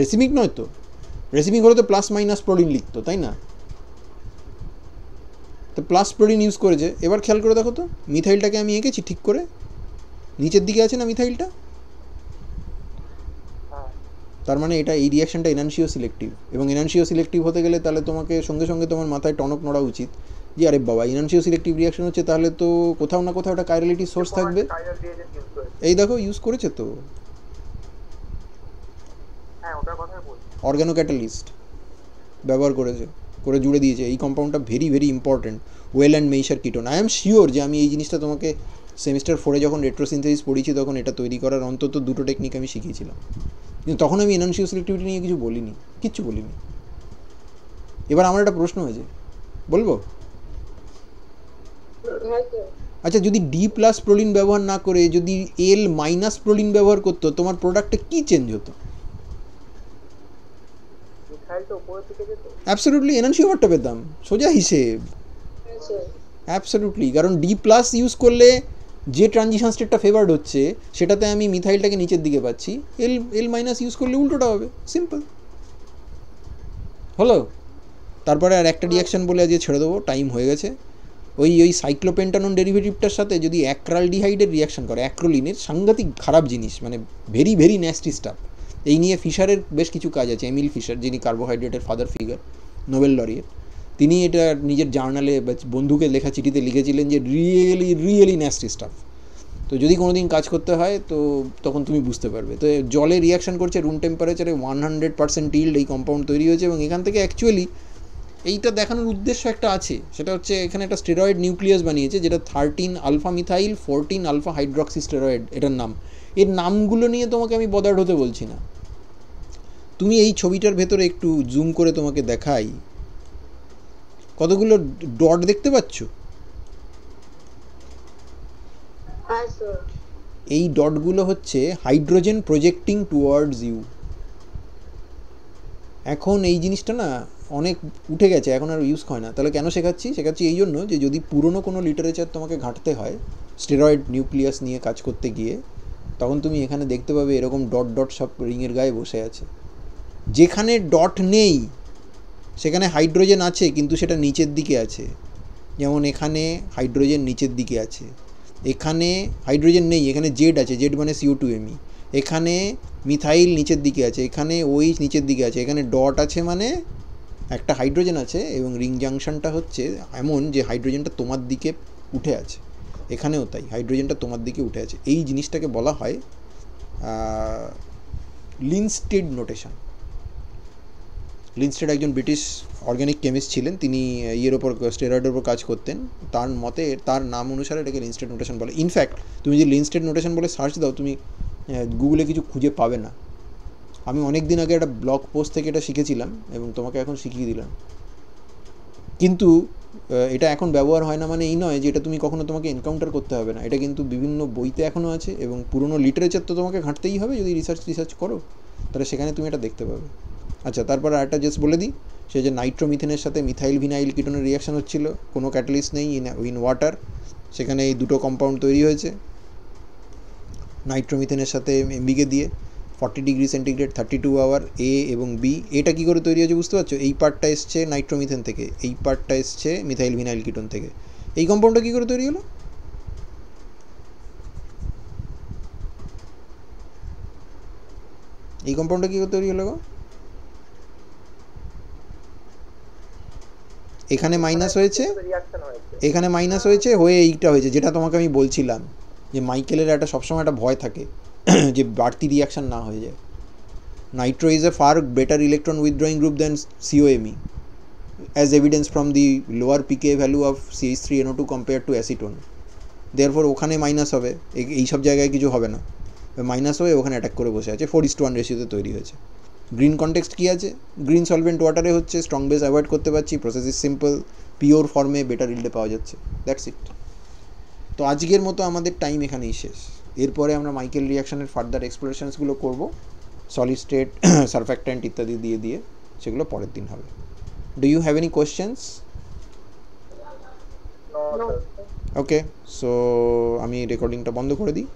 রেসিমিক নয় তো। রেসিমিক হলে তো প্লাস মাইনাস প্রোলিন লিখতো, তাই না? তো প্লাস প্রোলিন ইউজ করেছে। এবার খেয়াল করে দেখো তো, মিথাইলটাকে আমি এঁকেছি ঠিক করে, নিচের দিকে আছে না মিথাইলটা? তার মানে এটা এই রিয়াকশনটা এনানসিও সিলেক্টিভ, এবং এনানসিও সিলেক্টিভ হতে গেলে তাহলে তোমাকে সঙ্গে সঙ্গে তোমার মাথায় টনক নড়া উচিত যে আরে বাবা, এনানসিও সিলেক্টিভ রিয়াকশন হচ্ছে, তাহলে তো কোথাও না কোথাও একটা কাইরালিটি সোর্স থাকবে। কাইরাল রিয়েজেন্ট ইউজ করেছে। এই দেখো ইউজ করেছে তো, হ্যাঁ, ওটার কথাই বলছি। অর্গানো ক্যাটালিস্ট ব্যবহার করেছে, করে জুড়ে দিয়েছে। এই কম্পাউন্ডটা very very important, Wieland Miescher ketone. I am sure যে আমি এই জিনিসটা তোমাকে সেমিস্টার 4-এ যখন রেট্রোসিনথেসিস পড়িয়েছি তখন এটা তৈরি করার অন্তত দুটো টেকনিক আমি শিখিয়েছিলাম, কিন্তু তখন আমি এনানসিও সিলেক্টিভিটি নিয়ে কিছু বলিনি, কিচ্ছু বলিনি। এবার আমার একটা প্রশ্ন হয়েছে, বলবো? আচ্ছা, যদি ডি প্লাস প্রোলিন ব্যবহার না করে যদি এল মাইনাস প্রোলিন ব্যবহার করতো, তোমার প্রোডাক্টে কী চেঞ্জ হতো? মিথাইলটা উপরের দিকে যেত। অ্যাবসলিউটলি এনানসিওমারটা পেতাম, সোজা হিসেব। অ্যাবসলিউটলি, কারণ ডি প্লাস ইউজ করলে যে ট্রানজিশন স্টেটটা ফেভার্ড হচ্ছে সেটাতে আমি মিথাইলটাকে নিচের দিকে পাচ্ছি, এল মাইনাস ইউজ করলে উল্টোটা হবে, সিম্পল হলো। তারপরে আর একটা রিয়াকশান বলে আজকে ছেড়ে দেবো, টাইম হয়ে গেছে। ওই সাইক্লোপেন্টানন ডেরিভেটিভটার সাথে যদি অ্যাক্রালডিহাইডের রিয়াকশান করে, অ্যাক্রোলিনের, সাংঘাতিক খারাপ জিনিস, মানে ভেরি ভেরি ন্যাস্টি স্টাফ। এই নিয়ে ফিশারের বেশ কিছু কাজ আছে, এমিল ফিশার, যিনি কার্বোহাইড্রেটের ফাদার ফিগার, নোবেল লরিয়েট, তিনি এটা নিজের জার্নালে বন্ধুকে লেখা চিঠিতে লিখেছিলেন যে রিয়েলি রিয়েলি ন্যাস্টি স্টাফ। তো যদি কোনো দিন কাজ করতে হয় তো তখন তুমি বুঝতে পারবে। তো জলে রিয়াকশান করছে রুম টেম্পারেচারে, 100% ইল্ড এই কম্পাউন্ড তৈরি হয়েছে, এবং এখান থেকে অ্যাকচুয়ালি এইটা দেখানোর উদ্দেশ্য একটা আছে, সেটা হচ্ছে এখানে একটা স্টেরয়েড নিউক্লিয়াস বানিয়েছে, যেটা 13 alpha methyl 14 alpha hydroxy steroid এটার নাম। এর নামগুলো নিয়ে তোমাকে আমি বদার্ড হতে বলছি না। তুমি এই ছবিটার ভেতরে একটু জুম করে তোমাকে দেখাই, কতগুলো ডট দেখতে পাচ্ছ? এই ডটগুলো হচ্ছে হাইড্রোজেন প্রজেক্টিং টুয়ার্ডস ইউ। এখন এই জিনিসটা না অনেক উঠে গেছে, এখন আর ইউজ হয় না। তাহলে কেন শেখাচ্ছি এই জন্য যে যদি পুরনো কোনো লিটারেচার তোমাকে ঘাঁটতে হয় স্টেরয়েড নিউক্লিয়াস নিয়ে কাজ করতে গিয়ে, তখন তুমি এখানে দেখতে পাবে এরকম ডট ডট সব রিংয়ের গায়ে বসে আছে। যেখানে ডট নেই সেখানে হাইড্রোজেন আছে, কিন্তু সেটা নিচের দিকে আছে। যেমন এখানে হাইড্রোজেন নিচের দিকে আছে, এখানে হাইড্রোজেন নেই, এখানে জেড আছে, জেড মানে CO2Me। এখানে মিথাইল নিচের দিকে আছে, এখানে OH নিচের দিকে আছে, এখানে ডট আছে মানে একটা হাইড্রোজেন আছে, এবং রিং জাংশনটা হচ্ছে এমন যে হাইড্রোজেনটা তোমার দিকে উঠে আছে। এখানেও তাই, হাইড্রোজেনটা তোমার দিকে উঠে আছে। এই জিনিসটাকে বলা হয় লিনস্টেড নোটেশন। লিনস্টেড একজন ব্রিটিশ অর্গ্যানিক কেমিস্ট ছিলেন, তিনি ইয়ের ওপর স্টেরয়েডের ওপর কাজ করতেন। তার মতে, তার নাম অনুসারে এটাকে লিনস্টেড নোটেশন বলে। ইনফ্যাক্ট তুমি যদি লিনস্টেড নোটেশন বলে সার্চ দাও, তুমি গুগলে কিছু খুঁজে পাবে না। আমি অনেক দিন আগে একটা ব্লগ পোস্ট থেকে এটা শিখেছিলাম এবং তোমাকে এখন শিখিয়ে দিলাম। কিন্তু এটা এখন ব্যবহার হয় না মানে এই নয় যে এটা তুমি কখনো তোমাকে এনকাউন্টার করতে হবে না। এটা কিন্তু বিভিন্ন বইতে এখনও আছে, এবং পুরনো লিটারেচার তো তোমাকে ঘাঁটতেই হবে যদি রিসার্চ করো, তাহলে সেখানে তুমি এটা দেখতে পাবে। আচ্ছা, তারপর আরেকটা জাস্ট বলে দিই, সে যে নাইট্রোমিথেনের সাথে মিথাইল ভিনাইল কিটোনের রিয়াকশান হচ্ছিল, কোনো ক্যাটালিস্ট নেই, ইন ওয়াটার, সেখানে এই দুটো কম্পাউন্ড তৈরি হয়েছে নাইট্রোমিথেনের সাথে এমবিকে দিয়ে 40 ডিগ্রি সেন্টিগ্রেড 32 আওয়ার। এ এবং বি, এটা কী করে তৈরি হয়েছে বুঝতে পারছো? এই পার্টটা এসছে নাইট্রোমিথেন থেকে, এই পার্টটা এসছে মিথাইল ভিনাইল কিটোন থেকে। এই কম্পাউন্ডটা কী করে তৈরি হলো? এই কম্পাউন্ডটা কী করে তৈরি হলো গো? এখানে মাইনাস হয়েছে, রিয়াকশন হয়েছে। এখানে মাইনাস হয়েছে, হয়ে এইটা হয়েছে, যেটা তোমাকে আমি বলছিলাম যে মাইকেলের একটা সবসময় একটা ভয় থাকে যে বাড়তি রিয়াকশান না হয়ে যায়। Nitro is a far better electron withdrawing group than COMe, as evidence from the lower pK value of CH3NO2 compared to acetone. Therefore ওখানে মাইনাস হবে, এই সব জায়গায় কিছু হবে না, মাইনাস হয়ে ওখানে অ্যাটাক করে বসে আছে। 4:1 রেশিওতে তৈরি হয়েছে। গ্রিন কনটেক্সট কী আছে? গ্রিন সলভেন্ট ওয়াটারে হচ্ছে, স্ট্রং বেস অ্যাভয়েড করতে পারছি, প্রসেস ইজ সিম্পল, পিওর ফর্মে বেটার ইল্ডে পাওয়া যাচ্ছে, দ্যাটস ইট। তো আজকের মতো আমাদের টাইম এখানেই শেষ। এরপরে আমরা মাইকেল রিয়াকশানের ফার্দার এক্সপ্লোরেশনসগুলো করব, সলিড স্টেট সারফ্যাক্ট্যান্ট ইত্যাদি দিয়ে, সেগুলো পরের দিন হবে। Do you have any questions? No, No. sir. Okay, so আমি রেকর্ডিংটা বন্ধ করে দিই।